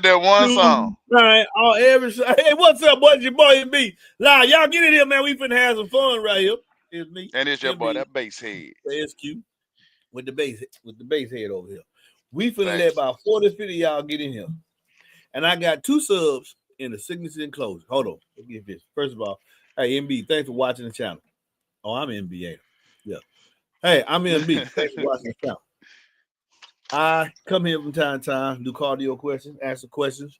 that one song. All right, hey, what's up, boy? It's your boy MB. Live, y'all get in here, man. We finna have some fun right here. It's me. And it's your MB, boy, that bass head. SQ with the bass head over here. We finna let about 40, 50 y'all get in here. And I got 2 subs in the signature enclosure. Hold on. Let's get this. First of all, hey MB, thanks for watching the channel. Oh, I'm MBA. Yeah. Hey, I'm MB. Thanks for watching the channel. I come here from time to time, do cardio questions, answer questions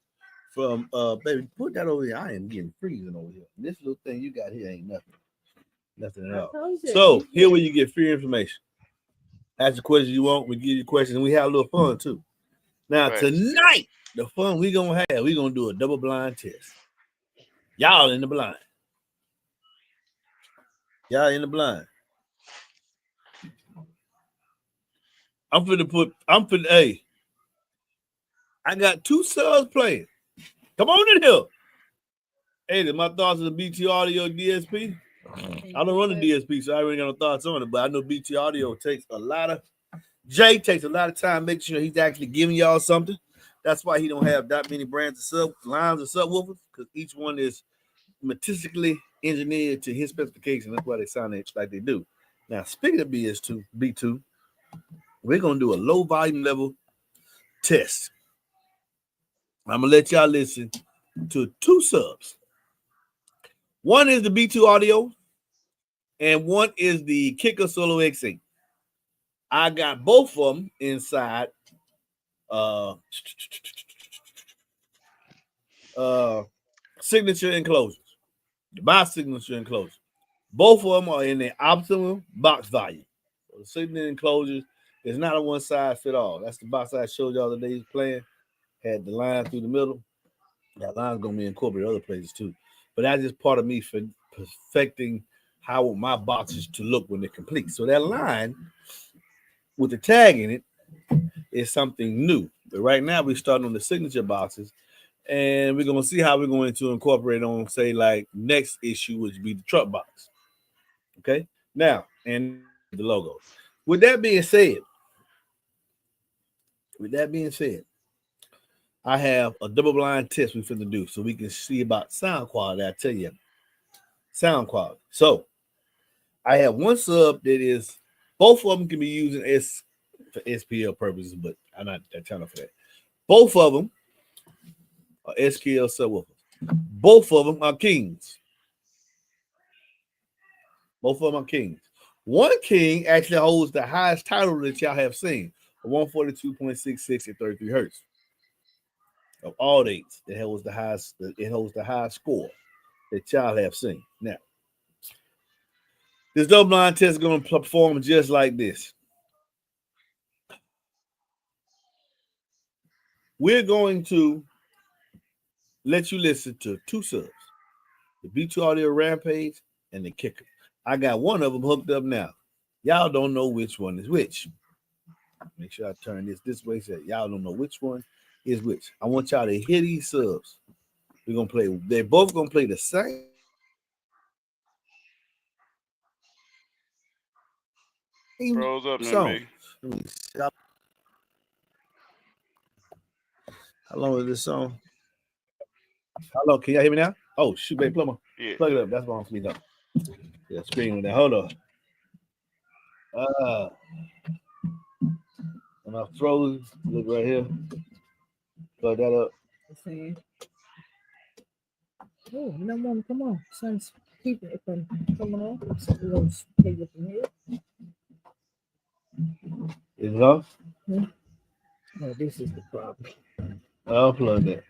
from baby. Put that over here. I am getting freezing over here. This little thing you got here ain't nothing at all. So here where you get free information. Ask the questions you want. We give you questions, and we have a little fun too. Now tonight, the fun we gonna have, we gonna do a double blind test. Y'all in the blind. Y'all in the blind. Hey, I got 2 subs playing. Come on in here. Hey, my thoughts on the BT Audio DSP. I don't run the DSP, so I already got no thoughts on it, but I know BT Audio takes a lot of time making sure he's actually giving y'all something. That's why he don't have that many brands of lines of subwoofers, because each one is meticulously engineered to his specification. That's why they sound like they do. Now, speaking of B2, we're going to do a low volume level test. I'm going to let y'all listen to 2 subs. One is the B2 Audio, and one is the Kicker Solo X8. I got both of them inside signature enclosures. My signature enclosure. Both of them are in the optimal box volume. So the signature enclosures is not a one size fit all. That's the box I showed y'all the day he's playing. Had the line through the middle. That line's gonna be incorporated other places too. But that's just part of me for perfecting how I want my boxes to look when they're complete. So that line with the tag in it is something new. But right now we're starting on the signature boxes, and we're gonna see how we're going to incorporate on, say, like next issue, which would be the truck box. Okay, now and the logo. With that being said, I have a double blind test we're finna do so we can see about sound quality. I tell you, sound quality. So I have one sub that is, both of them can be used for SPL purposes, but I'm not that channel for that. Both of them are SPL subwoofers. Both of them are kings. Both of them are kings. One king actually holds the highest title that y'all have seen, 142.66 at 33 hertz. Of all dates, it holds the highest. It holds the highest score that y'all have seen. Now, this double blind test is going to perform just like this. We're going to let you listen to 2 subs, the B2 Audio Rampage and the Kicker. I got one of them hooked up now. Y'all don't know which one is which. Make sure I turn this way so y'all don't know which one is which. I want y'all to hear these subs. We're going to play. They're both going to play the same Froze up, song. MB. How long is this song? How long? Can y'all hear me now? Oh, shoot, baby, plumber. Yeah. Plug it up. That's why I'm speaking up. Yeah, screen with that. Hold on. And I froze. Look right here. Plug that up. Oh, no one, come on. Son's keeping it from coming on. So we're going to take it from here. Is it off? No, this is the problem. I'll plug that.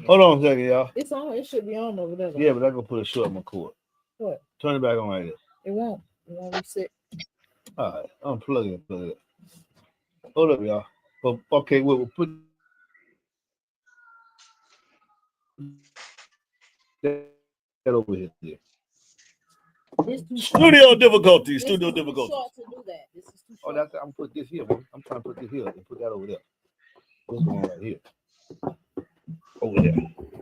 Hold on a second, y'all. It's on. It should be on over there. Yeah, but I'm going to put a short on my cord. What? Turn it back on right there. It won't. It won't reset. All right. Unplug it. Plug it. Hold up, y'all. Well, okay, we'll put that over here. Studio difficulties. Studio difficulties. Short to do that. This is too short. Oh, that's, I'm put this here, man. I'm trying to put this here and put that over there. This one right here. Over there.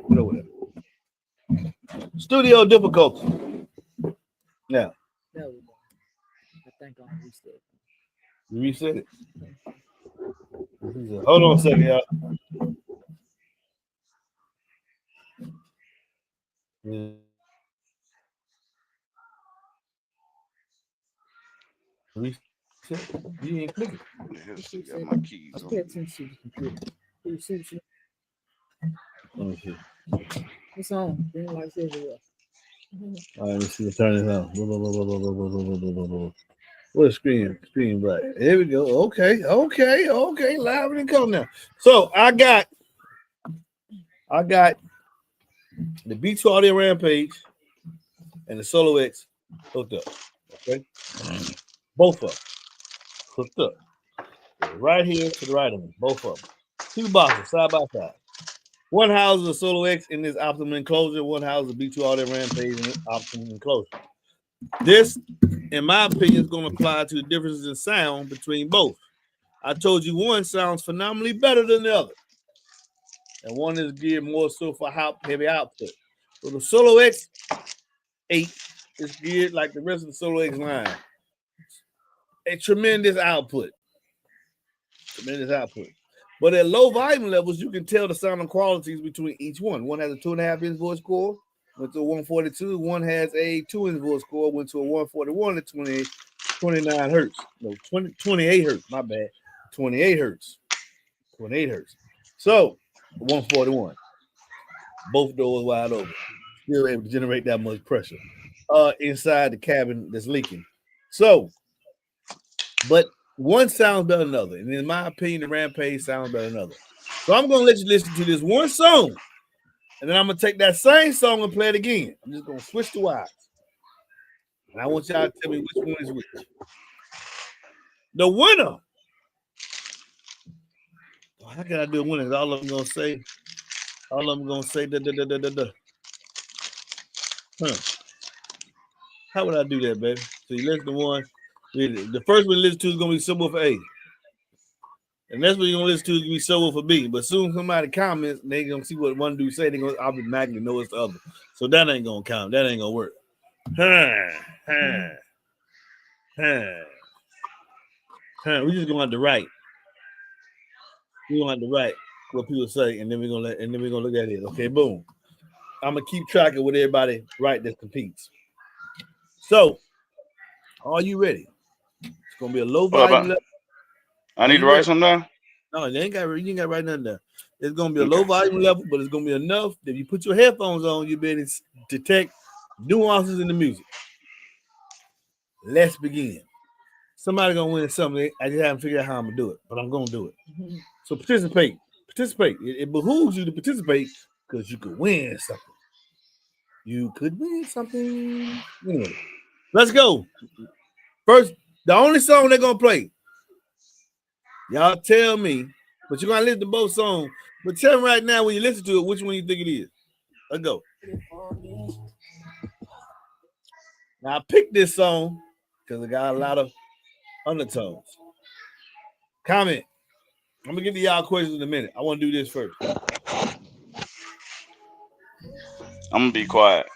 Put over there. Studio difficulty. Now. There we go. I think I'll reset. You reset it. Hold on a second, y'all. Yeah. Reset. You ain't clicking. Yeah, see, got my keys on. Pay attention to the computer. You see what you- Let me see. It's on. Green lights everywhere. All right, let me see. Turn this on. What screen? Screen bright. Here we go. Okay. Live and come now. So I got the B2 Audio Rampage and the Solo X hooked up. Okay. Both of them hooked up. Right here to the right of me. Both of them. Two boxes side by side. One houses a Solo X in this optimum enclosure. One houses a B2 Audio Rampage in this optimum enclosure. This, in my opinion, is going to apply to the differences in sound between both. I told you one sounds phenomenally better than the other. And one is geared more so for heavy output. So the Solo X8 is geared like the rest of the Solo X line. A tremendous output. But at low volume levels, you can tell the sound qualities between each one. One has a 2.5-inch voice core, went to a 142. One has a 2-inch voice core, went to a 141 at 29 hertz. No, 28 hertz. My bad. 28 hertz. 28 hertz. So 141. Both doors wide open. Still able to generate that much pressure inside the cabin that's leaking. So, but one sounds better than another. And in my opinion, the Rampage sounds better than another. So I'm going to let you listen to this one song. And then I'm going to take that same song and play it again. I'm just going to switch the wires. And I want y'all to tell me which one is which. The winner. How can I do a winner? All of them going to say da. How would I do that, baby? So you listen to one. The first one you listen to is going to be Symbol for A. And that's what you're going to listen to is going to be Symbol for B. But soon somebody comments, they going to see what one dude say. They're going to automatically know it's the other. So that ain't going to count. That ain't going to work. We just going to have to write. We're going to have to write what people say, and then we're going to look at it. Okay, boom. I'm going to keep track of what everybody write that competes. So, are you ready? It's going to be a low volume level. I need to write something down? No, you ain't got to write nothing down. It's going to be a low volume level, but it's going to be enough that if you put your headphones on, you'll be able to detect nuances in the music. Let's begin. Somebody going to win something. I just haven't figured out how I'm going to do it, but I'm going to do it. Mm-hmm. So participate. It behooves you to participate because you could win something. Anyway, let's go. First, the only song they're going to play. Y'all tell me, but you're going to listen to both songs. But tell me right now when you listen to it, which one you think it is. Let's go. Now, I picked this song because it got a lot of undertones. Comment. I'm going to get to y'all questions in a minute. I want to do this first. I'm going to be quiet.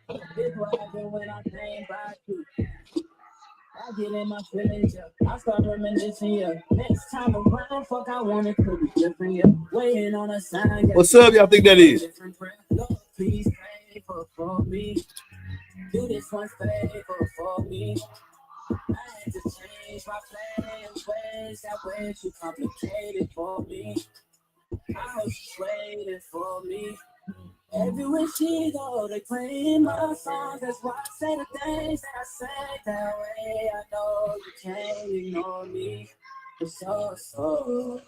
I get in my feelings, I start reminiscing, Next time around, fuck, I want it to be different, Waiting on a sign. What's up, y'all think that is? Lord, please pray for me. Do this one favor for me. I had to change my plans, ways that way too complicated for me. I hope she's waiting for me. Everywhere she go, they playing my songs. That's why I say the things that I say that way. I know you can't ignore me. It's so.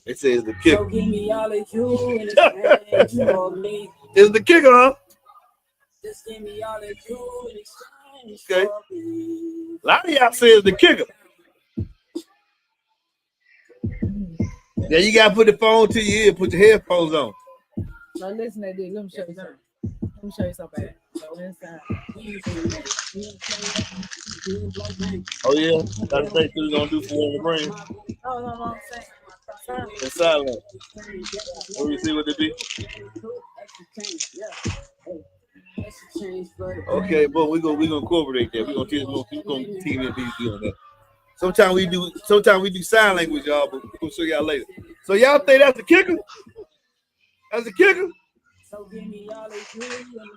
It says the kicker. So give me all of you in exchange for me. It's the kicker, huh? Just give me all of you in exchange for me. A lot of y'all say it's the kicker. Yeah, you gotta put the phone to your ear, put your headphones on. So listen to this. Let me show you something. Let me show you something. So inside. Oh yeah, that's the thing we're gonna do for one of the brain. No, I'm saying. It's silent. Let me see what they be. Okay, but we're gonna incorporate that. We're gonna team MBE on that. Sometimes we do sign language, y'all, but we'll show y'all later. So y'all think that's the kicker? That's the kicker?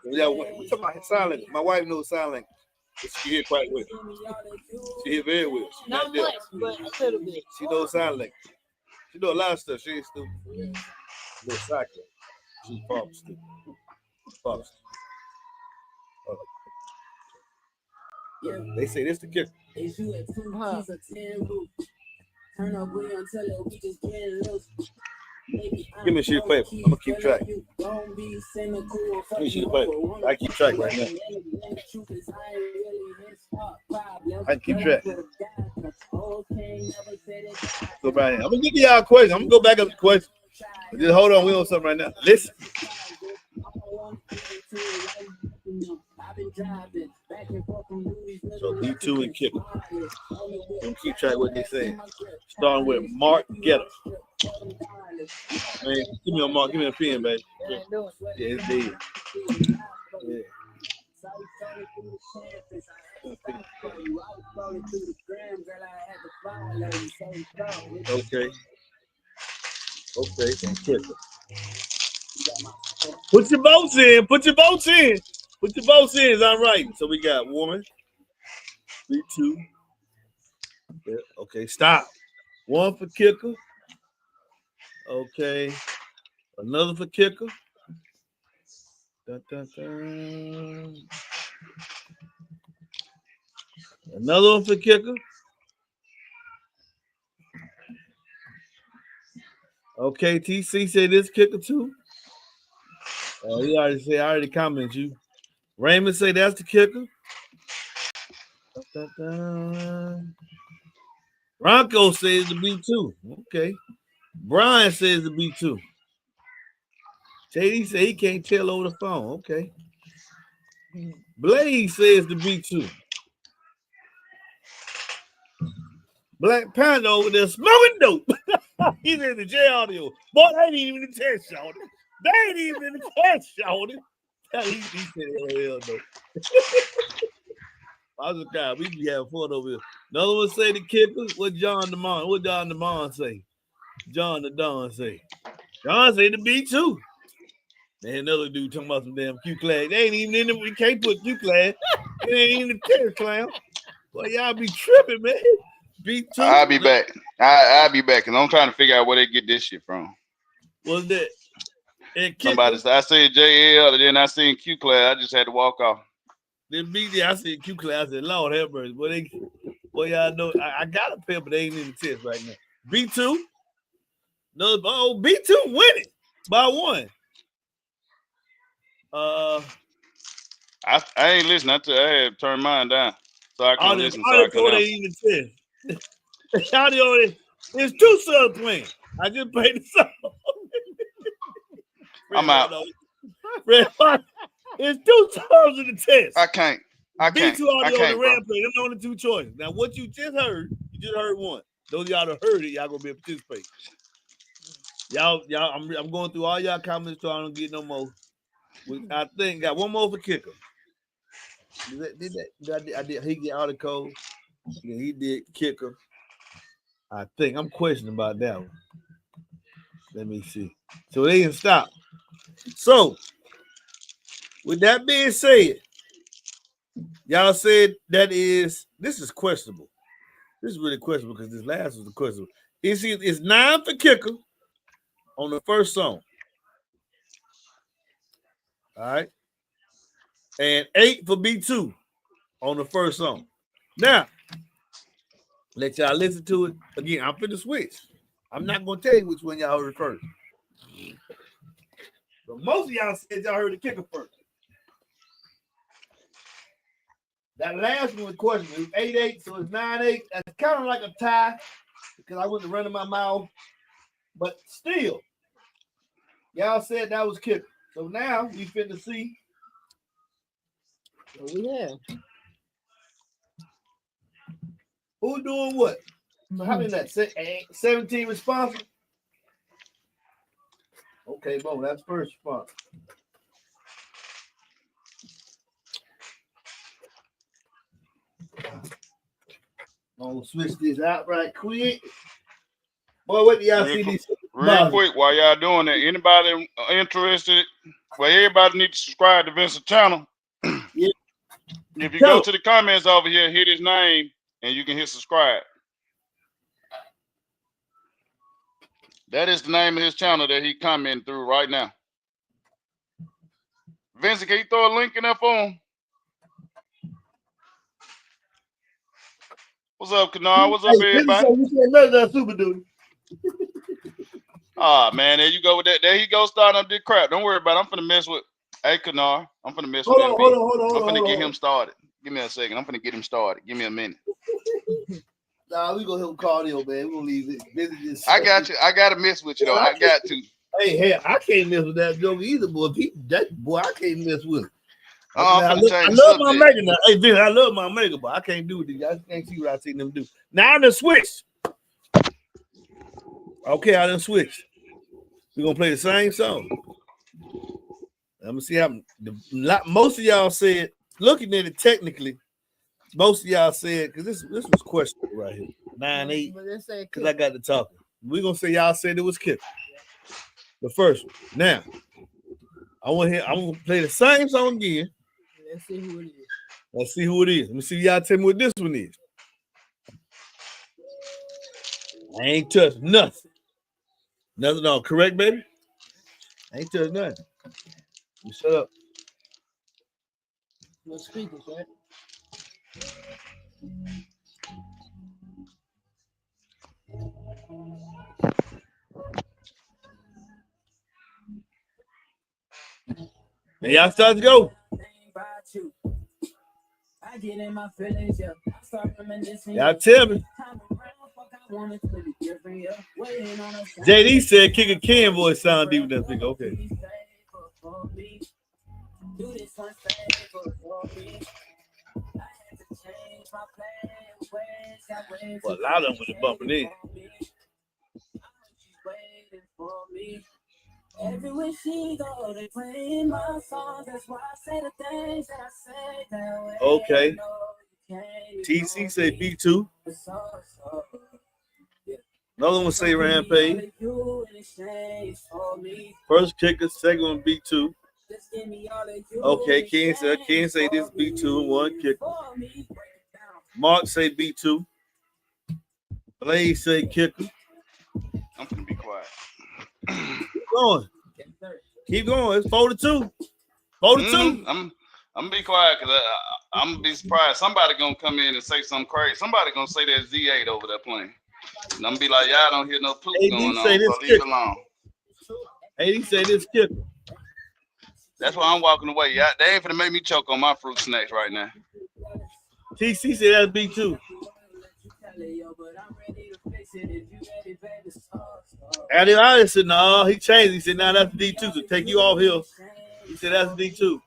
Yeah, we talking about sign language. My wife knows sign language. She hear quite well. She hear very well. Not much, but a little bit. She knows sign language. She know a lot of stuff. She ain't stupid. Little psycho. She probably stupid. Probably stupid. They say this the kicker. Give me a sheet of paper. I'm gonna keep track. Give me a sheet of paper. I keep track right now. I keep track. Go right here. I'm gonna give y'all a question. I'm gonna go back up to the question. Just hold on. We on something right now. Listen. So B2 and kicker. Don't keep track of what they say. Starting with Mark Getter. Man, give me a mark. Give me a pen, baby. Yeah, it's dead. Yeah. Okay. Okay. And kicker. Put your votes in. Put your votes in. Put your votes in. I'm right. So we got woman. B2. Yeah. Okay. Stop. One for kicker. Okay. Another for kicker. Dun, dun, dun. Another one for kicker. Okay, TC said this kicker too. He already said, I already commented you. Raymond say that's the kicker. Dun, dun, dun. Bronco says the B2. Okay. Brian says the B2. JD said he can't tell over the phone. Okay. Blaze says the B2. Black Panda over there smoking dope. He's in the J audio. Boy, they ain't even in the test, Shawty. They ain't even in the test, Shawty. He said, hell no. I was a guy. We be having fun over here. Another one say the kicker. What John DeMond say? John the Don say. John say the B2. And another dude talking about some damn Q class. They ain't even in the, we can't put Q class. It ain't even the test clown. Boy, y'all be tripping, man. B2. I'll be back. I'll be back, and I'm trying to figure out where they get this shit from. What's that? Somebody said I said JL, and then I seen Q class. I just had to walk off. Then BD, I said Q class. I said, Lord have mercy. Boy, y'all know I got a pair, but they ain't in the test right now. B2. No, B2 winning by one. I ain't listening. I had turned mine down so I can listen. So I can they even test. There's two subs playing. I just played the sub. I'm out. There's two subs in the test. I can't. B2 audio on the bro. Rampage. Them the only two choices. Now, what you just heard one. Those of y'all that heard it, y'all gonna be able to participate. Y'all, I'm going through all y'all comments so I don't get no more. I think got one more for kicker. Did that? I did. He get out of code. Yeah, he did kicker. I think I'm questioning about that one. Let me see. So they didn't stop. So, with that being said, y'all said this is questionable. This is really questionable because this last was the questionable. It's 9 for kicker on the first song. All right. And 8 for B2 on the first song. Now, let y'all listen to it. Again, I'm finna switch. I'm not going to tell you which one y'all heard first. But most of y'all said y'all heard the kicker first. That last one was questionable. It was 8-8, so it's 9-8. That's kind of like a tie because I wasn't running my mouth. But still, y'all said that was kicker. So now we finna see. Oh, yeah. Who doing what? So how many that? 17 responses? Okay, boom. That's first response. I'm gonna switch this out right quick. Boy, what do y'all see these? Real quick, while y'all doing that, anybody interested? Well, everybody needs to subscribe to Vincent's channel. Yeah. If you go to the comments over here, hit his name, and you can hit subscribe. That is the name of his channel that he commenting through right now. Vincent, can you throw a link in there for him? What's up, Kanar? What's up, everybody? You said nothing that Super Duty. Ah, man, there you go with that. There he go starting up this crap. Don't worry about it. I'm finna mess with. Hey, Kanar, I'm finna mess with MB. I'm finna get him started. Give me a second. I'm finna get him started. Give me a minute. Nah, we gonna help cardio, man. We gonna leave it. I got you. I gotta mess with you though. I got to. Hey, hell, I can't mess with that joke either, boy. I can't mess with it. I love my maker now. Hey, Vince, I love my maker, but I can't do it. I can't see what I seen them do. Now I done switched. Okay, I done switched. We're gonna play the same song. I'm gonna see how most of y'all said, looking at it technically, most of y'all said, because this was questionable right here. 9-8. Because I got to talking. We're gonna say y'all said it was kicker. The first one. Now, I'm gonna play the same song again. Let's see who it is. Let's see who it is. Let me see y'all tell me what this one is. I ain't touched nothing. Nothing all correct, baby? I ain't touched nothing. You shut up. No speakers, right? And y'all start to go. Y'all tell me. JD said Kicker Ken voice sound deep with that thing. Okay. Well, a lot of them was bumping in. Everywhere she go, they playing my songs. That's why I say the things that I say that way. Okay. TC say B2. Another one say Rampage. First kicker, second one B2. Okay, Ken say this B2 one kicker. Mark say B2. Blaze say kicker. I'm gonna be quiet. Keep going. Keep going. It's 4-2. 4-2. I'm gonna be quiet because I'm gonna be surprised. Somebody gonna come in and say something crazy. Somebody gonna say that Z8 over there playing. And I'm gonna be like, y'all don't hear no poop going on, so leave it alone. AD say this kicker. That's why I'm walking away. Y'all, they ain't finna make me choke on my fruit snacks right now. TC said that's B2. Addy I said, no, he changed. He said, now that's D2, so take you off here. He said, that's D2.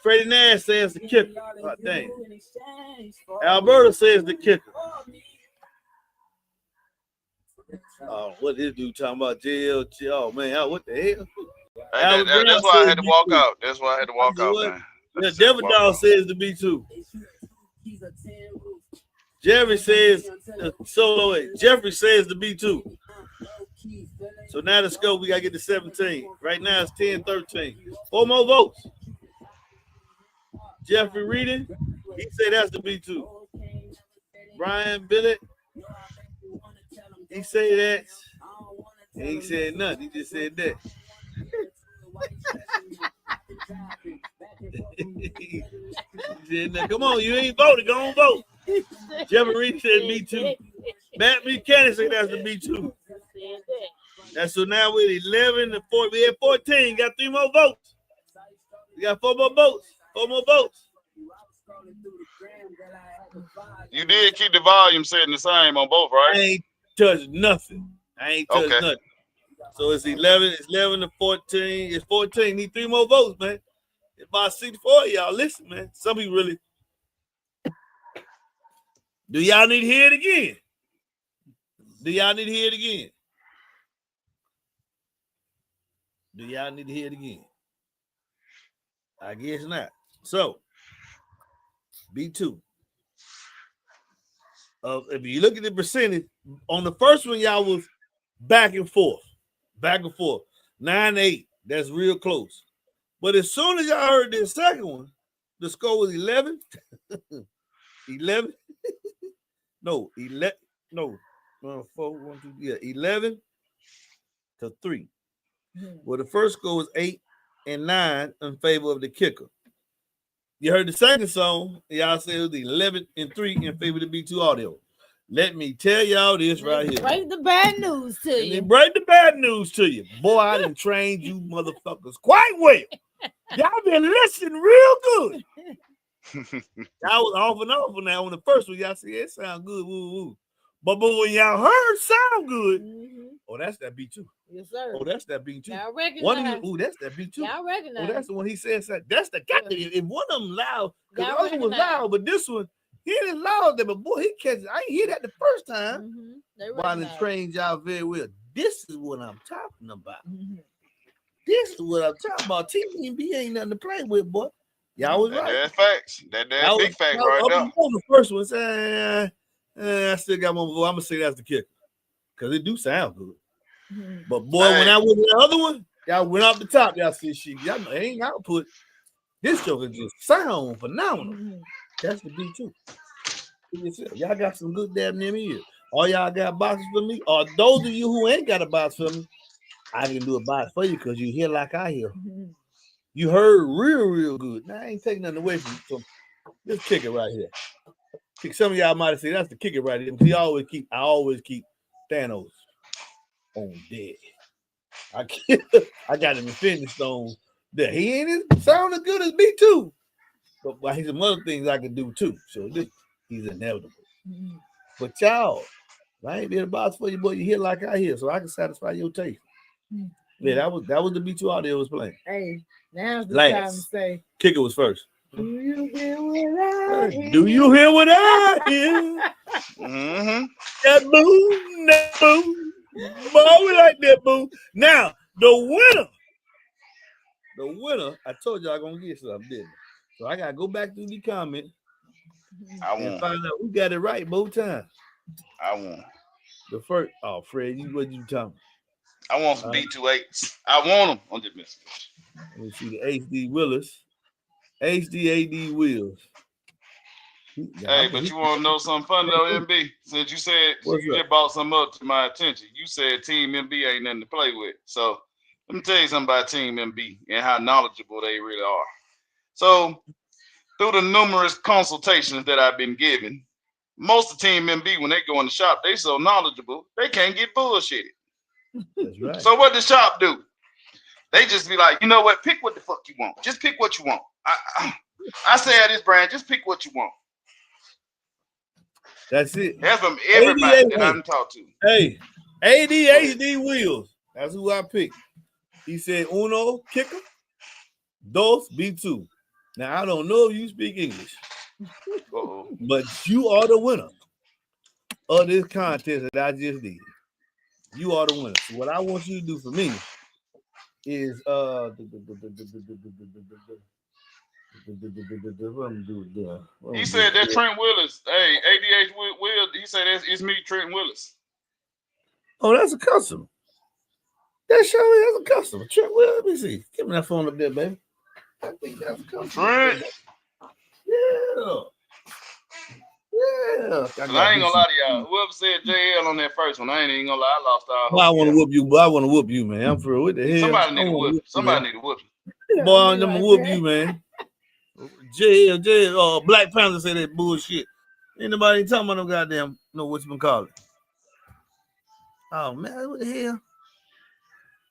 Freddie Nash says the kicker. Oh, dang. Alberta says the kicker. Oh, what this dude talking about? JLT. Oh, man, what the hell? Hey, that's why I had to walk out. That's why I had to walk out, man. Yeah, Devil Dog says the B2. Jeffrey says solo 8. Jeffrey says the B2. So now the scope, we got to get to 17. Right now it's 10-13. 4 more votes. Jeffrey Reading, he said that's the B2. Brian Billett, he said that. And he said nothing. He just said that. He said, now, come on, you ain't voted. Go on, vote. Jeffrey Reed said B2. Matt Buchanan said that's the B2. That's so now we're 11 to 4. We had 14. Got 3 more votes. We got 4 more votes. 4 more votes. You did keep the volume setting the same on both, right? I ain't touched nothing. Nothing. So it's 11. It's 11 to 14. It's 14. Need 3 more votes, man. It's about 64. Y'all listen, man. Some people really. Do y'all need to hear it again? Do y'all need to hear it again? Do y'all need to hear it again? I guess not. So, B2. if you look at the percentage, on the first one, y'all was back and forth. 9-8. That's real close. But as soon as y'all heard this second one, the score was 11. 11. No, 11. No. 4, 1, 2, yeah, 11 to 3. Well, the first score was 8 and 9 in favor of the kicker. You heard the second song, y'all said it was 11 and 3 in favor of the B2 audio. Let me tell y'all this right here. Break the bad news to you. Break the bad news to you. Boy, I done trained you motherfuckers quite well. Y'all been listening real good. Y'all was off and on now on the first one. Y'all said it sound good. Woo, woo. But when y'all heard sound good, oh, that's that B2. Yes, sir. Oh, that's that B2. Y'all recognize. Oh, that's that B2. Y'all recognize. Oh, that's the one he said. That's the guy. If one of them loud, because the Y'all other one was loud, but this one, he didn't loud there, but boy, he catches. I ain't hear that the first time. But I done trained y'all very well. This is what I'm talking about. This is what I'm talking about. Team MBE ain't nothing to play with, boy. Y'all was right. That's facts. That's big facts right there. On the first one, I still got one more. I'm gonna say that's the kicker because it do sound good. But boy, when I went to the other one, y'all went off the top. Y'all see shit. Y'all know, ain't output. This joker just sound phenomenal. That's the B2. Y'all got some good damn near me here. All y'all got boxes for me, or those of you who ain't got a box for me, I can do a box for you because you hear like I hear. You heard real good. Now I ain't taking nothing away from you. So just kick it right here. Some of y'all might have said that's the kicker right here. I always keep Thanos on dead. I got him in fitness stone there. He ain't sound as good as B2. But he's some other things I can do too. So he's inevitable. But y'all, I ain't been a box for you, boy. You hear like I hear, so I can satisfy your taste. Yeah, that was the B2 audio was playing. Hey, now's the time to say kicker was first. Do you hear what I hear? Do you hear what I hear? That boom. Boy, we like that boom. Now, the winner, I told y'all gonna get something, didn't I? So I gotta go back through the comments and find out who got it right both times. I won. The first, Fred, what you talking? I want some B28s. I want them on this message. Let me see the HD Willis. HDAD Wheels. Hey, but you want to know something funny though, MB? Since you said you just brought something up to my attention. You said Team MB ain't nothing to play with. So let me tell you something about Team MB and how knowledgeable they really are. So through the numerous consultations that I've been given, most of Team MB, when they go in the shop, they so knowledgeable, they can't get bullshitted. That's right. So what the shop do? They just be like, you know what? Pick what the fuck you want. Just pick what you want. I say at this brand, just pick what you want. That's it. That's from everybody that I've talked to. Hey, ADHD Wheels. That's who I picked. He said uno, kicker, dos, B2. Now, I don't know if you speak English, but you are the winner of this contest that I just did. You are the winner. So what I want you to do for me is he said that Trent Willis. Hey, ADH Will. He said it's me, Trent Willis. Oh, that's a customer. That show is a customer. Trent Willis. Let me see. Give me that phone up there, baby. I think that's a customer. Trent. Yeah. I ain't gonna lie to y'all. Whoever said JL on that first one, I ain't even gonna lie. I lost all hope. Well, I want to whoop you, but I want to whoop you, man. I'm for what the hell. Somebody need to whoop. Somebody need to whoop you. Boy, I'm gonna whoop you, man. JL, Black Panther say that bullshit. Ain't nobody talking about no goddamn know what you been calling. Oh man, what the hell?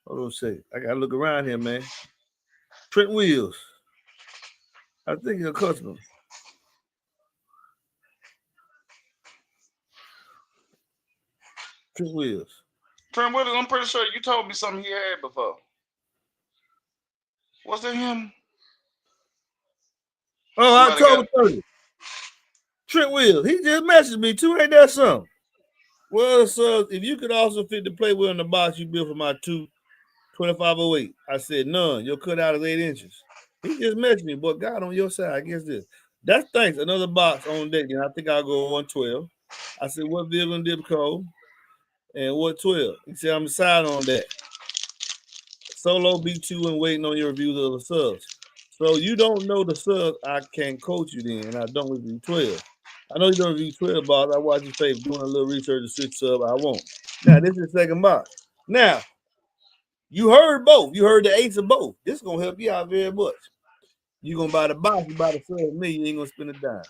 Hold on a second. I gotta look around here, man. Trent Wheels. I think you're a customer. Trent Wheels. Trent Willis, I'm pretty sure you told me something he had before. Was it him? Oh, October 30th. Trent Wheels. He just messaged me too. Ain't that something? Well, so if you could also fit the play wheel in the box you built for my 2508. I said, none. Your cutout is 8 inches. He just messaged me, but God on your side, I guess this. That's thanks. Another box on deck, and I think I'll go 112. I said, what Viv and Dip code? And what 12? He said, I'm deciding on that. Solo B2 and waiting on your reviews of the subs. So you don't know the subs, I can't coach you then, and I don't review 12. I know you don't review 12 box. I watch your face doing a little research to switch sub. I won't. Now, this is the second box. Now, you heard both. You heard the ace of both. This is going to help you out very much. You're going to buy the box, you buy the sub with me, you ain't going to spend a dime.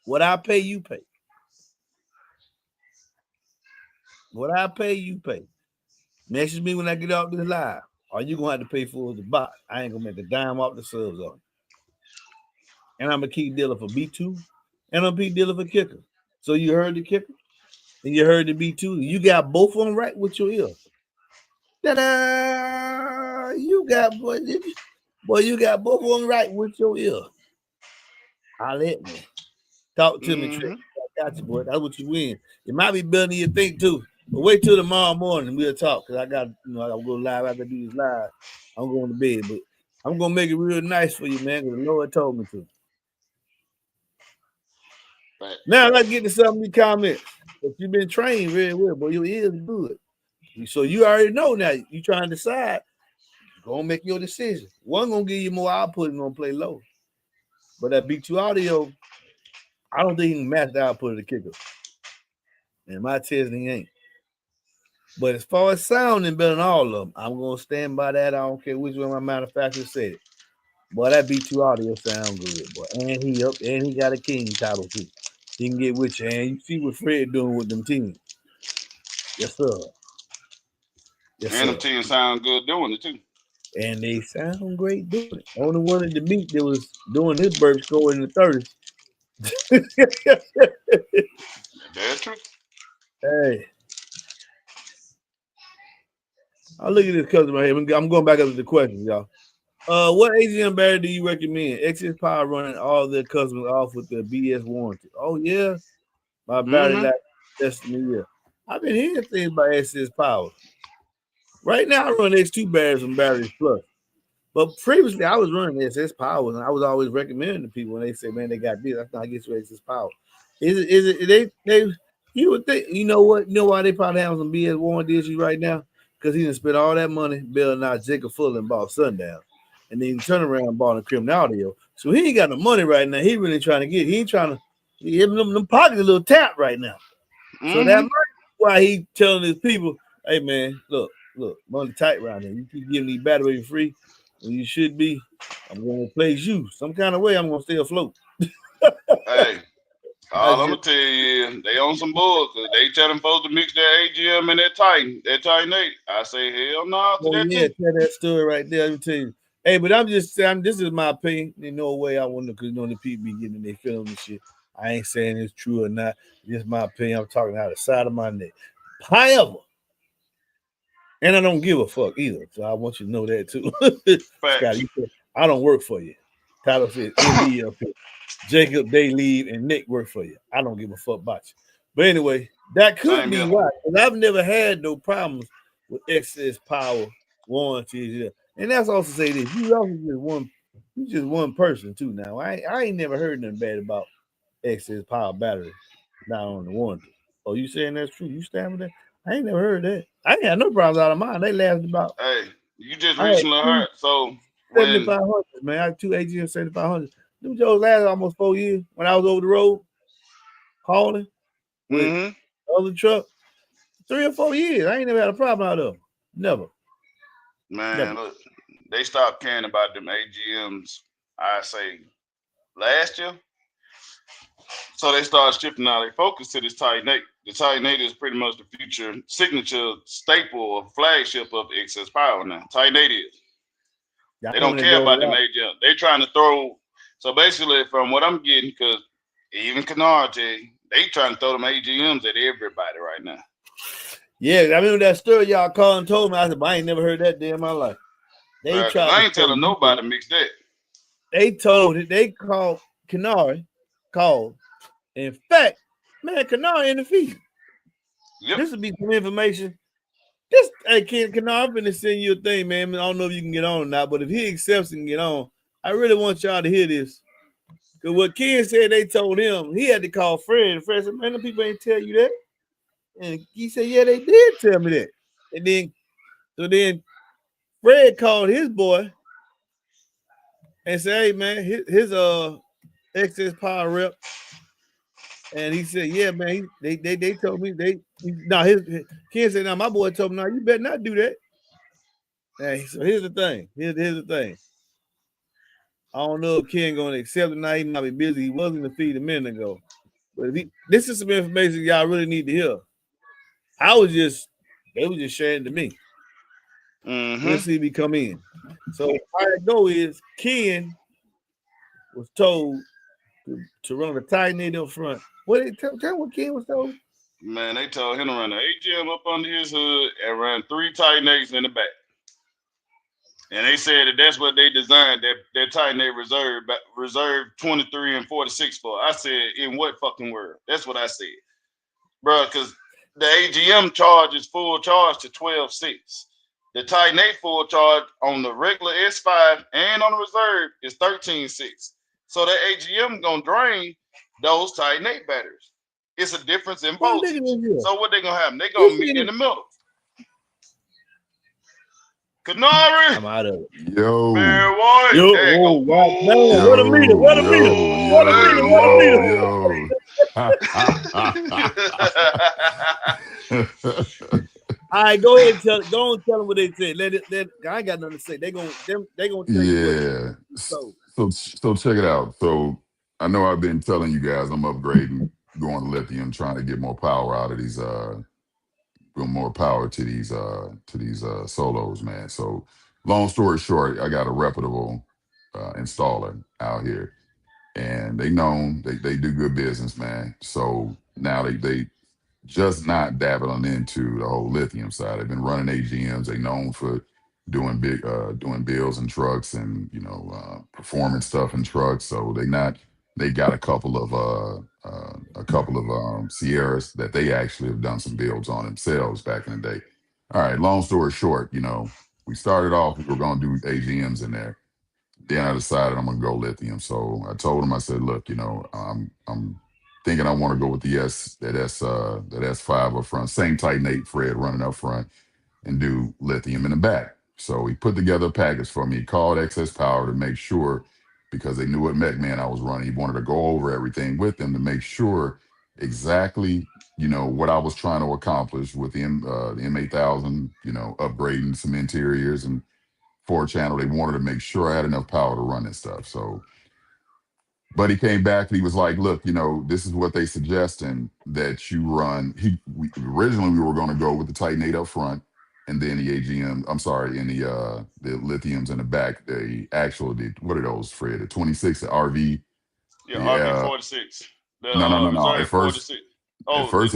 What I pay, you pay. What I pay, you pay. Message me when I get off this live. All you gonna have to pay for is the box. I ain't gonna make a dime off the subs on it. And I'm a key dealer for B2, and I'm a key dealer for kicker. So you heard the kicker, and you heard the B2. You got both of them right with your ear. Ta-da! You got you got both of them right with your ear. I'll let me talk to me, Trick. I got you, boy. That's what you win. It might be better than you think too. But wait till tomorrow morning, we'll talk. Cause I got, I gotta go live. I gotta do this live. I'm going to bed, but I'm gonna make it real nice for you, man. Cause the Lord told me to. Right. Now let's get to some of the comments. But you've been trained very well, but your ears good. So you already know now. You trying to decide. You're gonna make your decision. One gonna give you more output and gonna play low. But that B2 audio, I don't think he can match the output of the kicker. And my testing ain't. But as far as sounding better than all of them, I'm going to stand by that. I don't care which one my manufacturer said it. Boy, that B2 audio sound good, boy. And he got a king title, too. He can get with you. And you see what Fred doing with them teams. Yes, sir. Yes, and them teams sound good doing it, too. And they sound great doing it. Only one at the meet that was doing his burp score in the 30s. That's true. Hey. I'll look at this customer here. I'm going back up to the questions, y'all. What AGM battery do you recommend? Excess Power running all their customers off with their BS warranty. Oh, yeah. My battery life destiny, yeah. I've been hearing things about Excess Power. Right now, I run X2 batteries and batteries plus. But previously, I was running SS Power, and I was always recommending to people when they say, man, they got this. That's not get you Excess Power. You would think, you know what? You know why they probably have some BS warranty issues right now? Because he didn't spend all that money building out Jacob Fuller and bought Sundown. And then he turned around and bought a criminal audio. So he ain't got no money right now. He really trying to get, he ain't trying to, them pockets a little tap right now. So that might be why he telling his people, hey man, look, money tight right now. You keep giving these batteries free when you should be. I'm going to replace you. Some kind of way I'm going to stay afloat. Hey. All I'm gonna tell you is they on some bull because they tell them folks to mix their AGM and that Titan 8. I say hell no to that too. Tell that story right there. Let me tell you. Hey, but I'm just saying this is my opinion. In no way I want to, because the people be getting their feelings and shit. I ain't saying it's true or not. This is my opinion. I'm talking out the side of my neck. However, and I don't give a fuck either. So I want you to know that too. Scott, you said, I don't work for you. Tyler said MBE up here. Jacob, they leave, and Nick work for you. I don't give a fuck about you. But anyway, that could be why. Because I've never had no problems with Excess Power warranties. And that's also say this. You also just one person too now. I ain't never heard nothing bad about Excess Power battery not on the warranty. Oh, you saying that's true? You stand with that? I ain't never heard that. I ain't had no problems out of mine. They lasted about. Hey, you just recently heard. So 7,500, man. I have two AGM 7,500. Them Joes lasted almost 4 years when I was over the road hauling with the other truck. 3 or 4 years. I ain't never had a problem out of them. Never. Man, look, they stopped caring about them AGMs, I say, last year. So they started shifting out their focus to this Titan 8. The Titan 8 is pretty much the future signature staple or flagship of Excess Power now. Titan 8 is. They don't care about them AGMs. They're trying to throw. So basically, from what I'm getting, because even Kennard, they trying to throw them AGMs at everybody right now. Yeah, I remember that story y'all called and told me. I said, but I ain't never heard that day in my life. I ain't telling nobody to mix that. They called Kennard, In fact, man, Kennard in the feed. Yep. This would be some information. Hey, Kennard, I'm going to send you a thing, man. I don't know if you can get on or not, but if he accepts and get on, I really want y'all to hear this. Because what Ken said, they told him he had to call Fred. And Fred said, man, the people ain't tell you that. And he said, yeah, they did tell me that. And then Fred called his boy and said, hey, man, his excess power rep. And he said, yeah, man, they told me Ken said, now my boy told me, no, you better not do that. Hey, so here's the thing. Here's the thing. I don't know if Ken gonna accept it now. He might be busy. He was in the feed a minute ago. But this is some information y'all really need to hear. They was just sharing to me. We'll see if he come in. So how it go is Ken was told to run a tight knit up front. What they tell what Ken was told? Man, they told him to run the AGM up under his hood and run 3 tight nets in the back. And they said that's what they designed that tight net reserve 23 and 46 for. I said, in what fucking world? That's what I said, bro. Because the AGM charge is full charge to 12.6. The tight net full charge on the regular S5 and on the reserve is 13.6. So the AGM gonna drain those tight net batteries. It's a difference in voltage. So what they gonna have? They gonna meet in the middle. Canary. I'm out of it. Yo. Man, what? Yo. What a meter. All right, go ahead and tell them what they said. I ain't got nothing to say. They gonna tell you. Yeah. So check it out. So I know I've been telling you guys I'm upgrading, going to lithium, trying to get more power out of these more power to these solos, man. So long story short, I got a reputable installer out here, and they do good business, man. So now they just not dabbling into the whole lithium side. They've been running AGMs. They known for doing builds and trucks and performance stuff in trucks. So they got a couple of Sierras that they actually have done some builds on themselves back in the day. All right, long story short, we started off, we were going to do AGMs in there. Then I decided I'm going to go lithium. So I told him, I said, look, I'm thinking I want to go with the S5 up front, same tight Nate Fred running up front, and do lithium in the back. So he put together a package for me. He called Excess Power to make sure, because they knew what McMahon I was running. He wanted to go over everything with them to make sure exactly, what I was trying to accomplish with the M8000, upgrading some interiors and 4-channel. They wanted to make sure I had enough power to run this stuff. So, but he came back and he was like, look, this is what they suggesting that you run. Originally we were going to go with the Titan 8 up front, and then the AGM, I'm sorry, in the lithiums in the back, what are those, Fred? The 26, the RV? Yeah, RV 46. No. At first, 46. At first,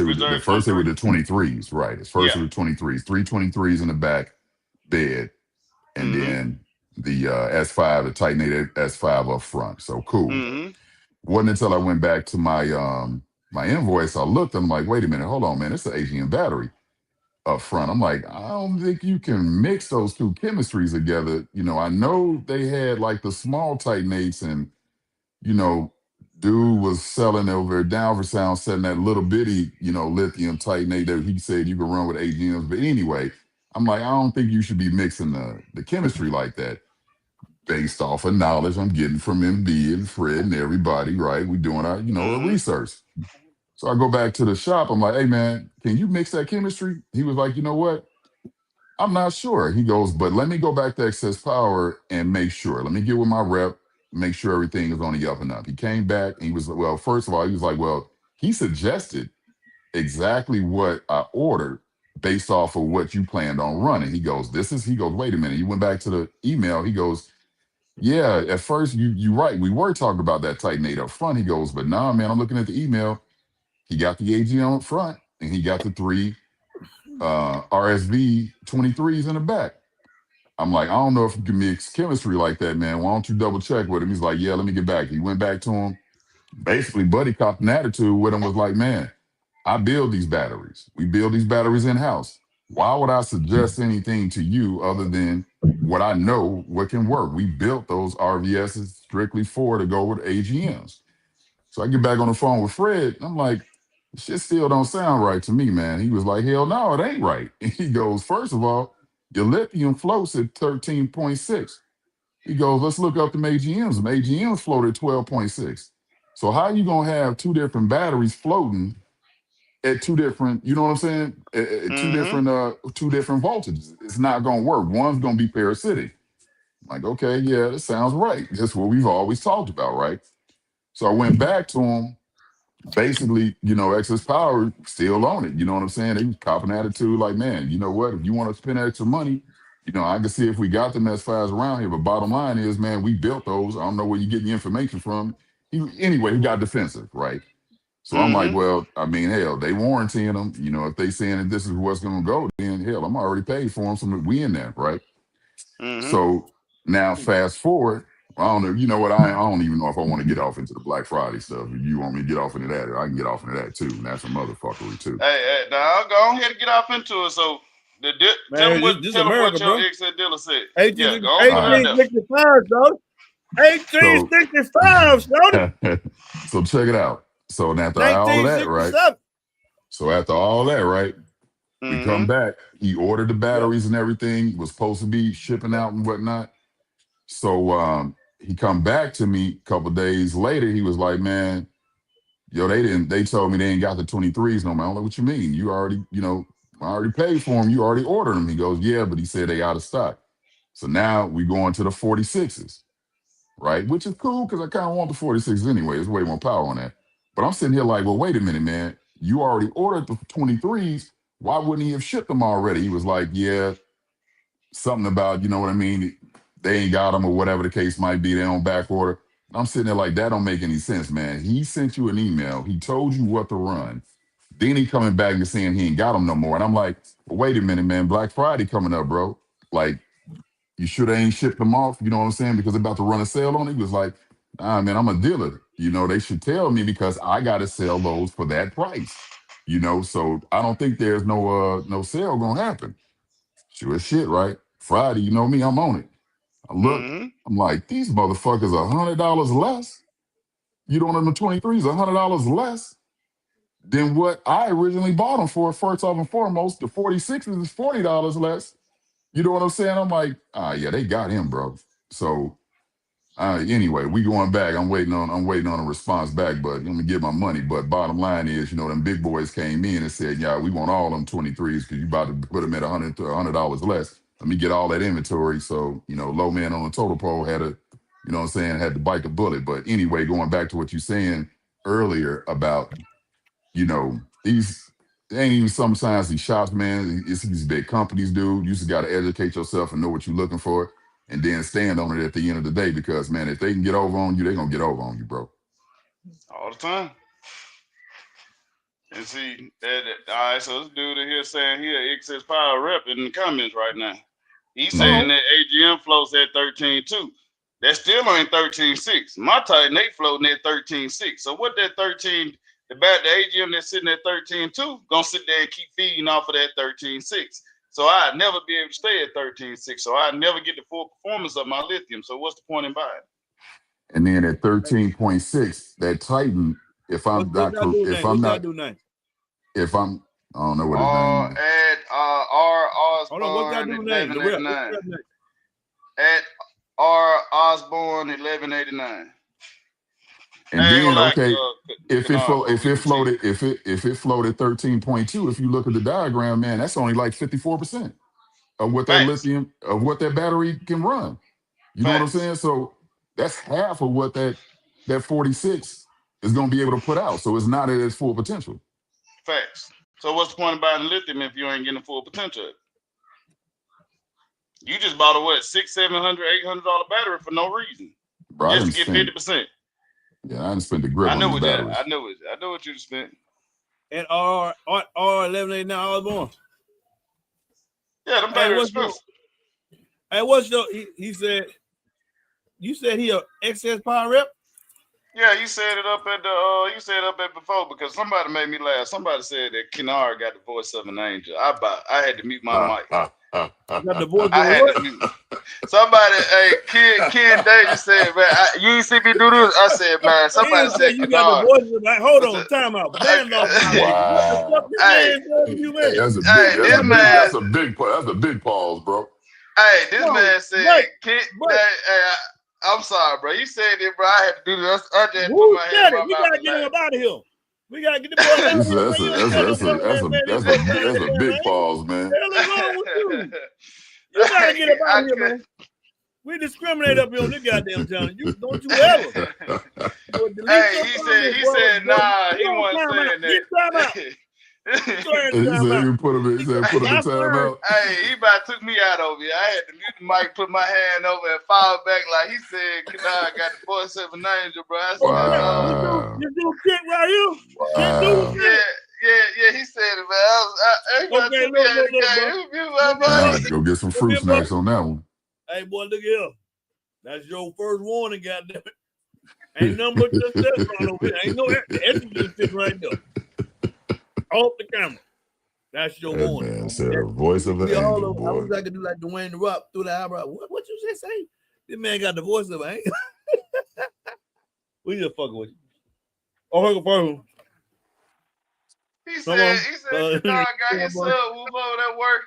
they were the 23s, right? At first, it was 23s, 3 23s in the back bed, and then the S5, the Titan 8 S5 up front. So cool. Wasn't until I went back to my my invoice, I looked, I'm like, wait a minute, hold on, man, it's an AGM battery up front. I'm like, I don't think you can mix those two chemistries together. I know they had like the small Titan 8s, and dude was selling over at Down for Sound, selling that little bitty, lithium Titan 8 that he said you could run with AGMs. But anyway, I'm like, I don't think you should be mixing the chemistry like that, based off of knowledge I'm getting from MB and Fred and everybody, right? We doing our, our research. So I go back to the shop. I'm like, hey, man, can you mix that chemistry? He was like, you know what? I'm not sure. He goes, but let me go back to Excess Power and make sure. Let me get with my rep, make sure everything is on the up and up. He came back and he was, well, first of all, he was like, well, he suggested exactly what I ordered based off of what you planned on running. He goes, wait a minute. He went back to the email. He goes, yeah, at first you right. We were talking about that Titan 8 up front. He goes, but nah, man, I'm looking at the email. He got the AGM up front and he got the 3 RSV 23s in the back. I'm like, I don't know if you can mix chemistry like that, man. Why don't you double check with him? He's like, yeah, let me get back. He went back to him. Basically, buddy copped an attitude with him, was like, man, I build these batteries. We build these batteries in-house. Why would I suggest anything to you other than what I know what can work? We built those RVSs strictly to go with AGMs. So I get back on the phone with Fred. I'm like, shit still don't sound right to me, man. He was like, hell no, it ain't right. He goes, first of all, your lithium floats at 13.6. He goes, let's look up them AGMs. Them AGMs float at 12.6. So how you gonna have two different batteries floating at two different, you know what I'm saying? At two different voltages. It's not gonna work. One's gonna be parasitic. I'm like, okay, yeah, that sounds right. That's what we've always talked about, right? So I went back to him. Basically, excess power still on it. You know what I'm saying? They was copping attitude like, man, you know what? If you want to spend extra money, I can see if we got them S5s around here. But bottom line is, man, we built those. I don't know where you get the information from. Anyway, he got defensive, right? So I'm like, well, I mean, hell, they warrantying them. If they saying that this is what's going to go, then hell, I'm already paid for them. So we in there, right? So now fast forward. I don't know. You know what? I don't even know if I want to get off into the Black Friday stuff. If you want me to get off into that, I can get off into that too. And that's a motherfuckery too. Hey, now I'll go ahead and get off into it. So tell them what your ex dealer said. 1865, though. 1865, so. So check it out. So after all that, right? So after all that, right? We come back. He ordered the batteries and everything. Was supposed to be shipping out and whatnot. So he come back to me a couple days later. He was like, man, they told me they ain't got the 23s no more. I'm like, what you mean? You already, I already paid for them. You already ordered them. He goes, yeah, but he said they out of stock. So now we going to the 46s, right? Which is cool because I kind of want the 46s anyway. There's way more power on that. But I'm sitting here like, well, wait a minute, man. You already ordered the 23s. Why wouldn't he have shipped them already? He was like, yeah, something about, you know what I mean? They ain't got them or whatever the case might be. They on back order. I'm sitting there like, that don't make any sense, man. He sent you an email. He told you what to run. Then he coming back and saying he ain't got them no more. And I'm like, well, wait a minute, man. Black Friday coming up, bro. Like, you should have ain't shipped them off. You know what I'm saying? Because they're about to run a sale on it. He was like, nah, man, I'm a dealer. They should tell me because I got to sell those for that price. So I don't think there's no sale going to happen. Sure as shit, right? Friday, you know me, I'm on it. I look, I'm like, these motherfuckers are $100 less. You don't know the 23s, $100 less than what I originally bought them for. First off and foremost, the 46s is $40 less. You know what I'm saying? I'm like, yeah, they got him, bro. So anyway, we going back. I'm waiting on a response back, but I'm gonna get my money. But bottom line is, them big boys came in and said, yeah, we want all them 23s because you about to put them at $100 less. Let me get all that inventory. So, low man on the total pole had to, had to bite the bullet. But anyway, going back to what you're saying earlier about, these ain't even sometimes these shops, man. It's these big companies, dude. You just got to educate yourself and know what you're looking for and then stand on it at the end of the day because, man, if they can get over on you, they're going to get over on you, bro. All the time. And see, all right, so this dude in here saying he an excess power rep in the comments right now. He's saying that AGM floats at 13.2. That still ain't 13.6. My Titan, they floating at 13.6. So what that 13, the AGM that's sitting at 13.2, gonna sit there and keep feeding off of that 13.6. So I'd never be able to stay at 13.6. So I'd never get the full performance of my lithium. So what's the point in buying? And then at 13.6, that Titan, I don't know what his name is. At R Osborne 1189. At R Osborne 1189. And then okay, if it floated 13.2, if you look at the diagram, man, that's only like 54% of what that lithium, of what that battery can run. You know what I'm saying? So that's half of what that 46 is going to be able to put out. So it's not at its full potential. Facts. So what's the point of buying lithium if you ain't getting the full potential? You just bought a what, $600, $700, $800 battery for no reason, bro, just to get 50%. Yeah, I didn't spend the grip on the batteries. I know what you spent. And R 1189 Osborne. Yeah, them batteries expensive. Hey, what's your? He said. You said he a excess power rep. Yeah, you said it up at before because somebody made me laugh. Somebody said that Kennard got the voice of an angel. I had to mute my mic. Got the voice of I had what? to mute. Somebody, Ken Davis said, man, you ain't see me do this. I said, man, somebody said You got the Kennard. voice of like, hold on, time out. Man off my leg. What the fuck this man said you, man? That's a big pause, bro. Hey, this man said, I'm sorry, bro. You said it, bro. I had to do this. I just put my hand in my We mouth. gotta get him up out of here. We gotta get the boy out of here. That's a big pause, man. What the hell is wrong with you? You gotta get up out of here, man. We discriminate up here on this goddamn channel. Don't you ever. Hey, he said, nah, he wasn't saying that. He said put him in time out. Hey, he about took me out over here. I had to mute the mic, put my hand over and fall back like he said, I got the voice of an angel, bro. I said, wow. You do kick right here? Wow. Yeah, he said it, man. Go get some fruit snacks on that one. Hey, boy, look here. That's your first warning, goddamn it. Ain't nothing but just that on over here. Ain't no estrogen sitting right there. Off the camera. That's your warning. Man said a voice of an angel, boy. I wish I could do like Dwayne The Rock through the eyebrow. What you just say? This man got the voice of an angel. We just fucking with you. Oh, hold on. He said, got his son whoop over that work.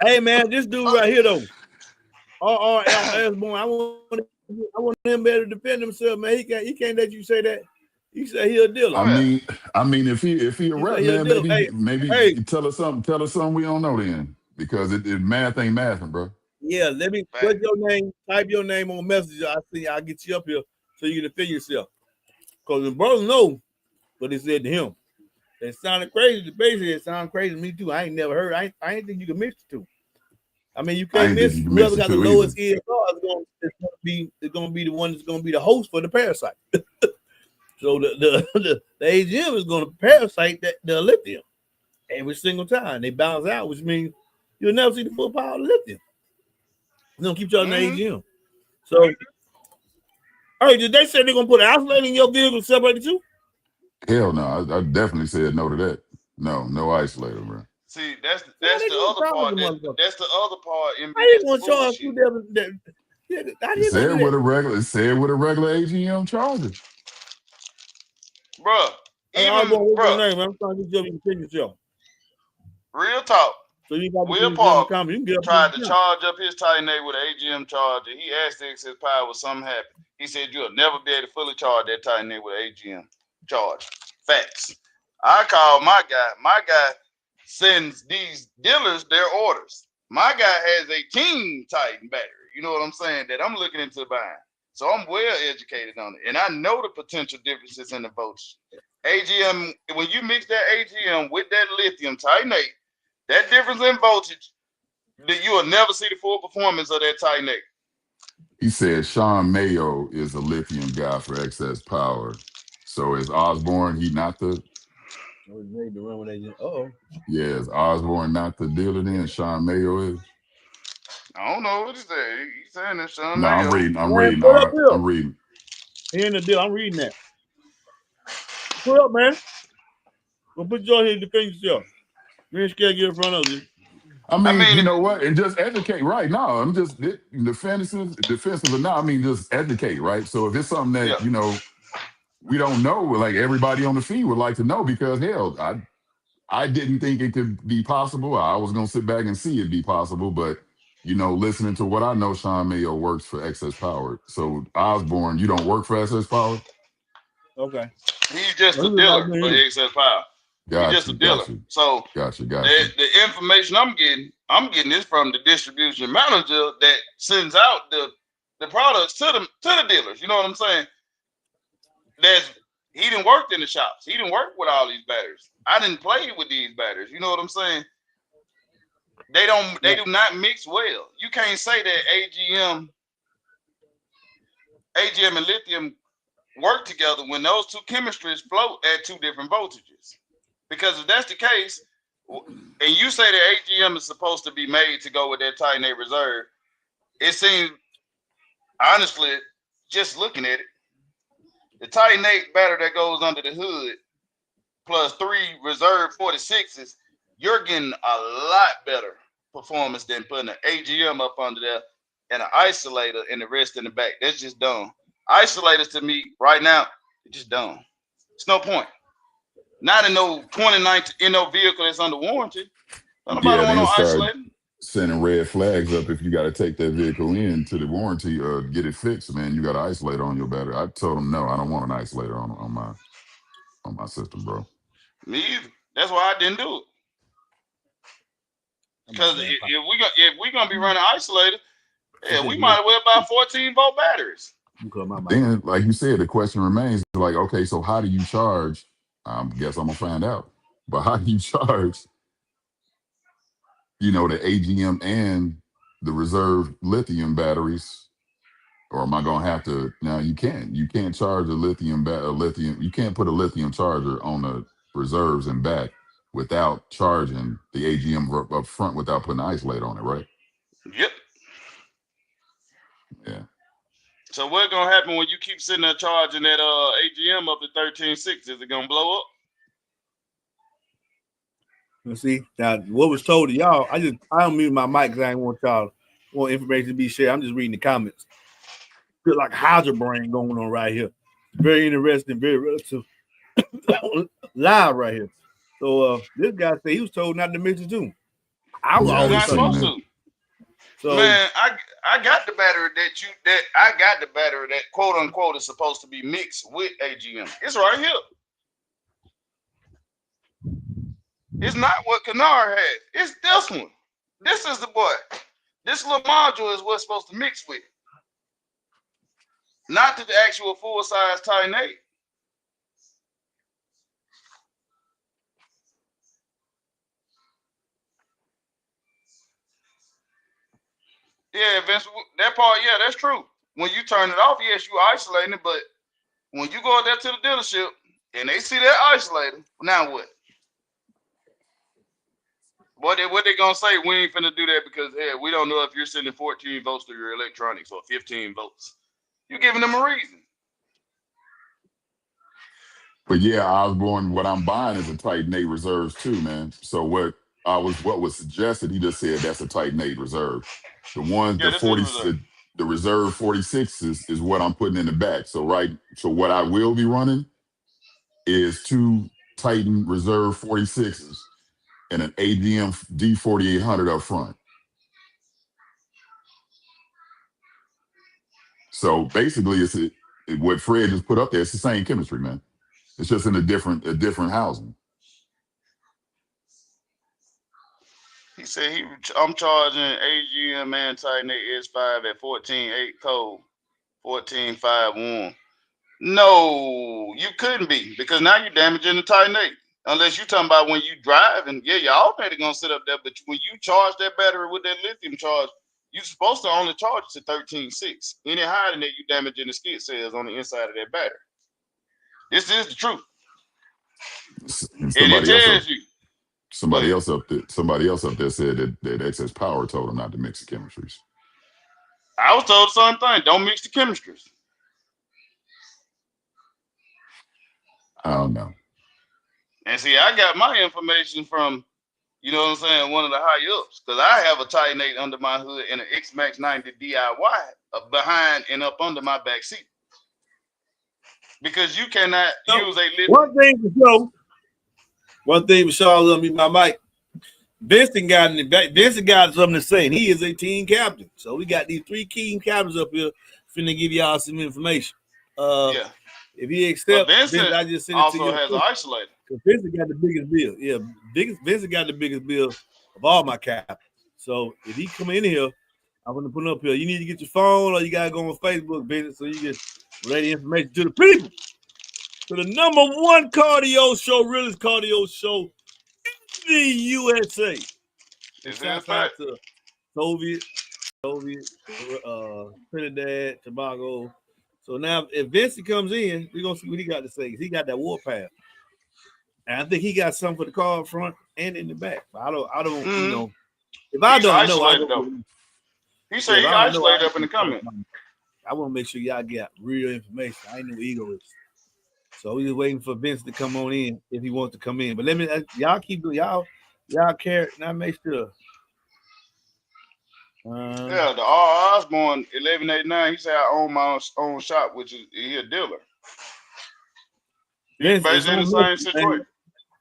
Hey, man, this dude right here, though. I want him better to defend himself, man. He can't let you say that. He said he a dealer. I mean, if he a rep, man, maybe tell us something we don't know then, because it math ain't mathing, bro. Yeah, let me put your name, type your name on Messenger. I'll get you up here so you can defend yourself. Because the brother know what he said to him. It sounded crazy. Basically, it sounded crazy to me too. I ain't never heard. I ain't think you can mix the two. I mean, you can't miss whoever got the lowest ESR is gonna be the one that's gonna be the host for the parasite. So the AGM is gonna parasite the lithium every single time they bounce out, which means you'll never see the full power of the lithium. It's gonna keep y'all in the AGM. So, all right, did they say they're gonna put an isolator in your vehicle separated too? Hell no, I definitely said no to that. No isolator, bro. See, that's the other part. That's the other part. How you gonna charge you that? Say it with a regular AGM charger. Bro, I'm trying to get you real talk. So you got Will Park tried to charge up his Titanate with an AGM charger. He asked the excess power was something happened. He said you'll never be able to fully charge that Titanate with an AGM charge. Facts. I called my guy. My guy sends these dealers their orders. My guy has a King Titan battery. You know what I'm saying? That I'm looking into buying. So I'm well educated on it. And I know the potential differences in the voltage. AGM, when you mix that AGM with that lithium Titanate, that difference in voltage, that you will never see the full performance of that Titanate. He said Sean Mayo is a lithium guy for excess power. So is Osborne, he not the... Yeah, is Osborne not the dealer then? Sean Mayo is? I don't know what he said. He's saying that Sean Mayo. I'm reading. He in the deal. I'm reading that. Put up, man. We'll put you on here to defend yourself. You ain't scared to get in front of you. I mean, you know what? And just educate, right? No, I'm just defensive or not. I mean, just educate, right? So if it's something that, you know, we don't know, like everybody on the feed would like to know, because hell, I didn't think it could be possible. I was going to sit back and see it be possible, but, you know, listening to what I know, Sean Mayo works for excess power. So Osborne, you don't work for excess power? Okay. He's just a dealer for excess power. He's just a dealer. So the information I'm getting this from the distribution manager that sends out the products to the dealers. You know what I'm saying? He didn't work in the shops. He didn't work with all these batteries. I didn't play with these batteries. You know what I'm saying? They do not mix well. You can't say that AGM and lithium work together when those two chemistries float at two different voltages. Because if that's the case, and you say that AGM is supposed to be made to go with that Titanate reserve, it seems, honestly, just looking at it, the Titan 8 battery that goes under the hood plus 3 reserve 46s, you're getting a lot better performance than putting an AGM up under there and an isolator and the rest in the back. That's just dumb. Isolators to me right now, it's just dumb. It's no point. Not in no 2019 in no vehicle that's under warranty. Nobody want no isolator. Sending red flags up if you got to take that vehicle in to the warranty or get it fixed, man. You got an isolator on your battery. I told them no, I don't want an isolator on my system, bro. Me either. That's why I didn't do it. Because if we're gonna be running isolator, yeah, we might as well buy 14-volt batteries. Then, like you said, the question remains like, okay, so how do you charge? I guess I'm gonna find out. But how do you charge? The AGM and the reserve lithium batteries, or am I gonna have to? Now you can't charge a lithium. You can't put a lithium charger on the reserves and back without charging the AGM up front without putting an isolator on it, right? Yep. Yeah. So what's gonna happen when you keep sitting there charging that AGM up to 13.6? Is it gonna blow up? Let's see. Now, what was told to y'all, I don't mute my mic because I ain't want information to be shared. I'm just reading the comments. Feel like hydro brain going on right here. Very interesting, very relative, live right here. So this guy said he was told not to mix it too. I was always supposed to. So, man, I got the battery that quote unquote is supposed to be mixed with AGM. It's right here. It's not what Canard had. It's this one. This is the boy. This little module is what's supposed to mix with. Not the actual full-size Titan 8. Yeah, Vince, that part, yeah, that's true. When you turn it off, yes, you isolating it, but when you go there to the dealership and they see that isolator, now what? What they gonna say? We ain't finna do that because we don't know if you're sending 14 volts to your electronics or 15 volts. You're giving them a reason. But yeah, Osborne, what I'm buying is a Titan 8 reserves too, man. So what was suggested, he just said that's a Titan 8 reserve. The ones, the reserve 46 is what I'm putting in the back. So what I will be running is 2 Titan reserve 46s and an AGM D4800 up front. So basically, what Fred just put up there. It's the same chemistry, man. It's just in a different housing. He said I'm charging AGM and Titan 8 S5 at 14.8 code, 14.5 warm. No, you couldn't be because now you're damaging the Titan 8. Unless you're talking about when you drive and your alternator gonna sit up there, but when you charge that battery with that lithium charge, you're supposed to only charge it to 13.6. Any higher than that, you damaging the skid cells on the inside of that battery. This is the truth. Somebody else up there said that excess power told them not to mix the chemistries. I was told the same thing. Don't mix the chemistries. I don't know. And see, I got my information from, you know what I'm saying, one of the high ups, because I have a Titan 8 under my hood and an X-Max 90 DIY behind and up under my back seat. Because you cannot use a little. One thing for sure, let me my mic. Vincent got in the back. Vincent got something to say, and he is a team captain. So we got these 3 team captains up here finna give y'all some information. Yeah. If he accepts, Vincent I just send it also to you. has an isolator. Vincent got the biggest bill. Yeah, Vincent got the biggest bill of all my captains. So if he come in here, I'm gonna put it up here. You need to get your phone or you gotta go on Facebook, Vincent, so you can relay the information to the people. To the #1 cardio show, realest cardio show in the USA. Shout out to Soviet, Trinidad, Tobago. So now, if Vincent comes in, we're gonna see what he got to say. He got that warpath, and I think he got something for the car up front and in the back. But I don't, you know. If I don't know, he said he isolated up in the comment. I want to make sure y'all get real information. I ain't no egoist. So we just waiting for Vince to come on in if he wants to come in. But let me y'all keep doing y'all care. Now make sure. Yeah, the R. Osborne 1189. He said I own my own shop, which is he a dealer. He's basically in the same situation.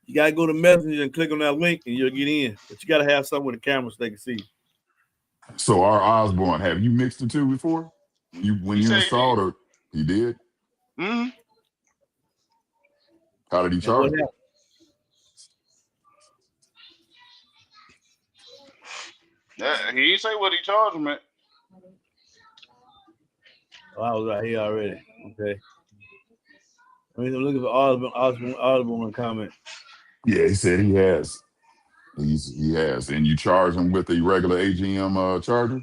You gotta go to Messenger and click on that link, and you'll get in. But you gotta have something with a camera so they can see. So our Osborne, have you mixed the two before? When you installed or he did? Mm-hmm. How did he charge it? Yeah, he didn't say what he charged him at. Oh, I was right here already. Okay. I mean, I'm looking for Osborne comment. Yeah, he said he has. He has. And you charge him with a regular AGM charger?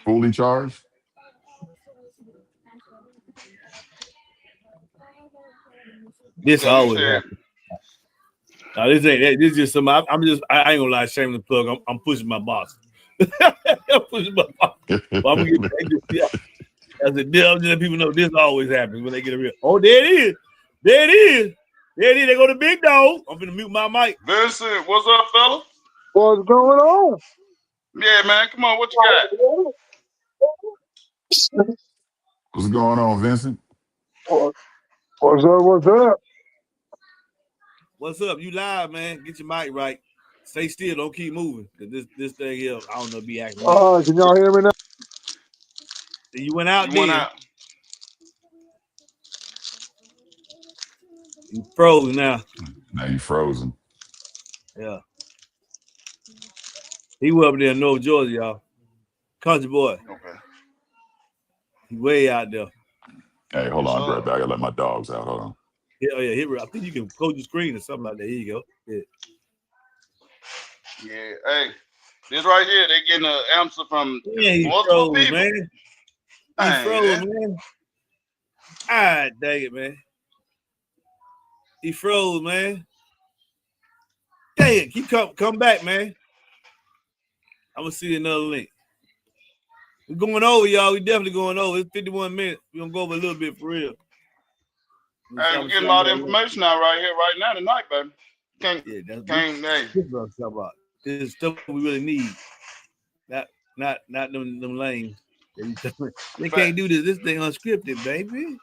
Fully charged? This always happens. Now, this is just some. I ain't gonna lie, shameless plug. I'm pushing my boss. I'm pushing my boss. Well, I'm gonna get back as a deal. Just let people know this always happens when they get a real. Oh, there it is. There it is. There it is. They go to big dog. I'm gonna mute my mic. Vincent, what's up, fella? What's going on? Yeah, man. Come on, what you got? What's going on, Vincent? What's up? What's up? What's up? You live, man? Get your mic right. Stay still. Don't keep moving. Cause this thing here, I don't know, be acting. Can y'all hear me now? You went out. You went out. You frozen now. Now you frozen. Yeah. He was up there in North Georgia, y'all. Country boy. Okay. He way out there. Hey, hold on, bro. I gotta let my dogs out. Hold on. Yeah, I think you can close your screen or something like that. Here you go. Yeah. Yeah. Hey, this right here, they getting an answer from multiple people. Man. He froze, man. Ah, dang it, man. He froze, man. Dang it. Keep come back, man. I'm gonna see another link. We're going over, y'all. We definitely going over. It's 51 minutes. We're gonna go over a little bit for real. Hey, we're getting a lot of information out right here, right now tonight, baby. This about. This is stuff we really need. Not them lames. They can't do this. This thing unscripted, baby.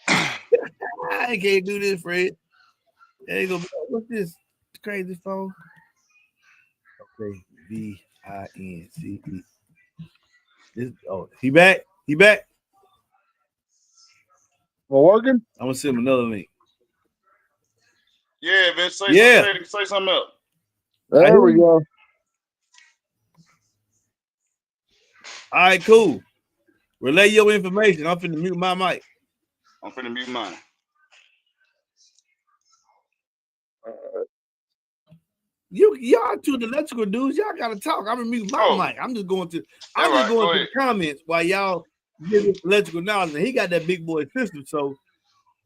I can't do this, Fred. There you go. What's this crazy phone? Okay, VINCE. He back? He back? Working? I'm gonna send him another link. Yeah, Vince, say something else. There we go. All right, cool. Relay your information. I'm finna mute my mic. I'm finna mute mine. Y'all two the electrical dudes, y'all gotta talk. I'm gonna mute my mic. I'm just going to the comments while y'all get this electrical knowledge. And he got that big boy system, so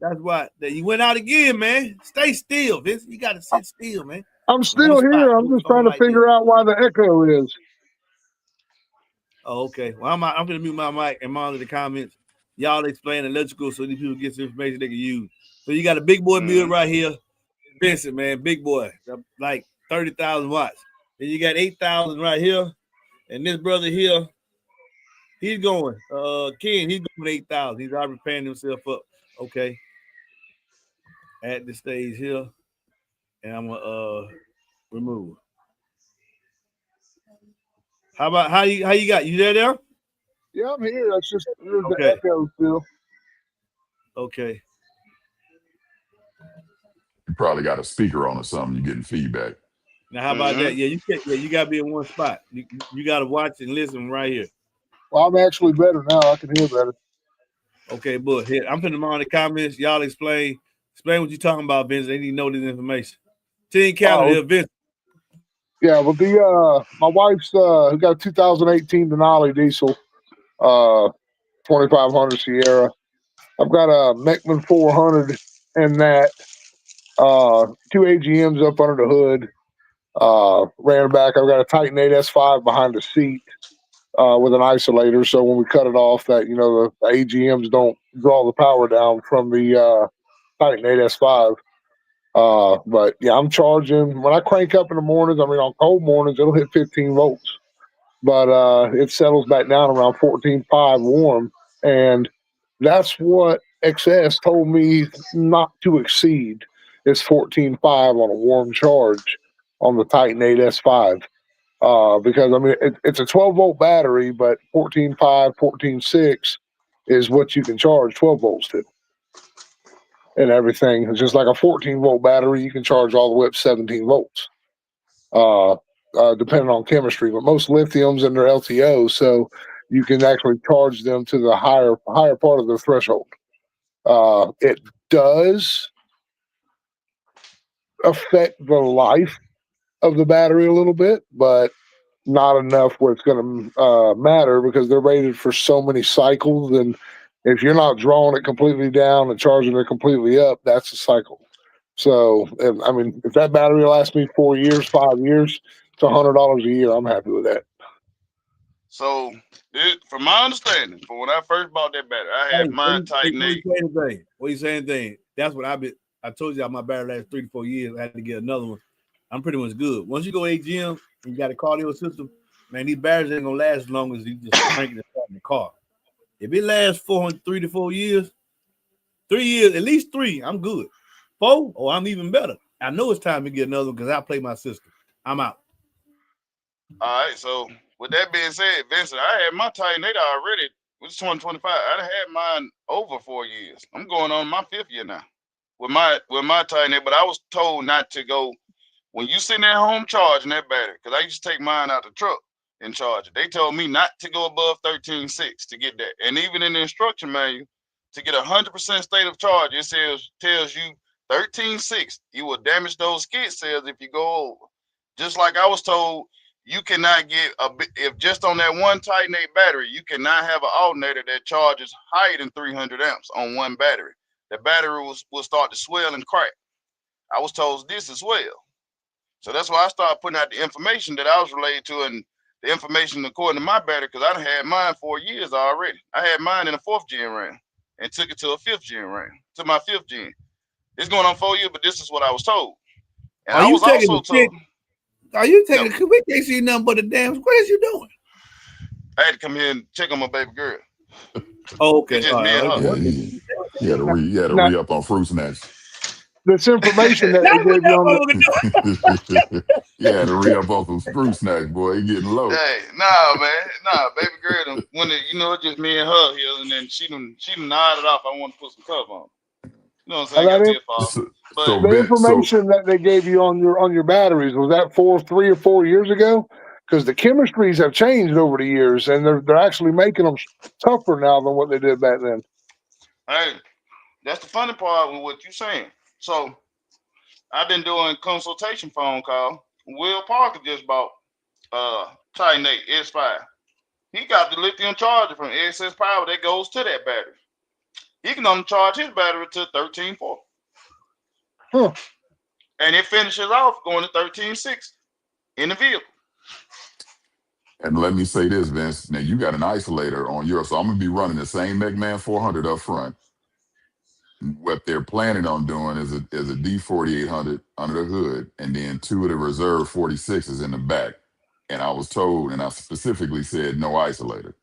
that's why that you went out again, man. Stay still, Vince. You gotta sit still, man. I'm still here. I'm just trying to figure out why the echo is. Oh, okay. Well, I'm gonna mute my mic and monitor the comments. Y'all explain electrical so these people get some information they can use. So you got a big boy build right here. Vincent, man, big boy, like 30,000 watts. Then you got 8,000 right here, and this brother here, he's going. Ken, he's going 8,000. He's already paying himself up. Okay. At the stage here, and I'm gonna remove. How you got? You there? Yeah, I'm here. That's just the echo still. Okay. You probably got a speaker on or something. You're getting feedback. Now, how about that? Yeah, you got to be in one spot. You got to watch and listen right here. Well, I'm actually better now. I can hear better. Okay, but here, I'm putting them on the comments. Y'all explain what you're talking about, Vince. They need to know this information. Team Canada here, Vince. Yeah, well, my wife's who got a 2018 Denali diesel, 2500 Sierra. I've got a Meckman 400 and that, 2 AGMs up under the hood. Ran back. I've got a Titan 8 S5 behind the seat. with an isolator. So when we cut it off, that the AGMs don't draw the power down from the Titan 8 S5. But yeah, I'm charging when I crank up in the mornings. I mean, on cold mornings, it'll hit 15 volts, but it settles back down around 14.5 warm, and that's what XS told me not to exceed is 14.5 on a warm charge on the Titan 8 S5. Because I mean, it's a 12-volt battery, but 14.5, 14.6 is what you can charge 12 volts to. And everything. It's just like a 14-volt battery, you can charge all the way up 17 volts, depending on chemistry. But most lithiums and their LTO, so you can actually charge them to the higher part of their threshold. It does affect the life of the battery a little bit, but not enough where it's going to matter because they're rated for so many cycles. And if you're not drawing it completely down and charging it completely up, that's a cycle. So, I mean, if that battery lasts me 4 years, 5 years, it's $100 a year. I'm happy with that. So, from my understanding, from when I first bought that battery, I had mine Titan 8. What you saying? That's what I told you my battery lasts 3 to 4 years. I had to get another one. I'm pretty much good. Once you go AGM and you got a cardio system, man, these batteries ain't gonna last as long as you just crank it in the car. If it lasts 3 to 4 years, 3 years, at least 3, I'm good. 4, I'm even better. I know it's time to get another one because I play my system. I'm out. All right, so with that being said, Vincent, I had my Titan 8 already. It's 2025. I had mine over 4 years. I'm going on my 5th year now with my Titan 8, but I was told not to go when you sitting at home charging that battery, because I used to take mine out the truck and charge it. They told me not to go above 13.6 to get that. And even in the instruction manual, to get 100% state of charge, it tells you 13.6. You will damage those skid cells if you go over. Just like I was told, you cannot get if just on that one Titan 8 battery, you cannot have an alternator that charges higher than 300 amps on one battery. The battery will start to swell and crack. I was told this as well. So that's why I started putting out the information that I was related to and the information according to my battery, because I done had mine 4 years already. I had mine in a 4th gen RAM and took it to a 5th gen RAM, to my 5th gen. It's going on 4 years, but this is what I was told. And I was also told. Are you taking a we can't see nothing but the damn squares you doing? I had to come here and check on my baby girl. Oh, okay. It's just me and her. Yeah, you had to re-up on fruit snacks. This information that they gave you on yeah, to re-up on some fruit snacks, boy. You getting low. Hey, nah, baby girl. When it's just me and her here, and then she done nodded off. I want to put some cover on. You know what I'm saying? Got to be a father. But the information that they gave you on your batteries, was that 3 or 4 years ago? Because the chemistries have changed over the years, and they're actually making them tougher now than what they did back then. Hey, that's the funny part with what you're saying. So I've been doing consultation phone call. Will Parker just bought Titan 8 S5. He got the lithium charger from XS Power that goes to that battery. He can only charge his battery to 13.4. Huh. And it finishes off going to 13.6 in the vehicle. And let me say this, Vince. Now you got an isolator on yours, so I'm gonna be running the same MBE 400 up front. What they're planning on doing is a D4800 under the hood, and then 2 of the reserve 46s in the back. And I was told, and I specifically said no isolator.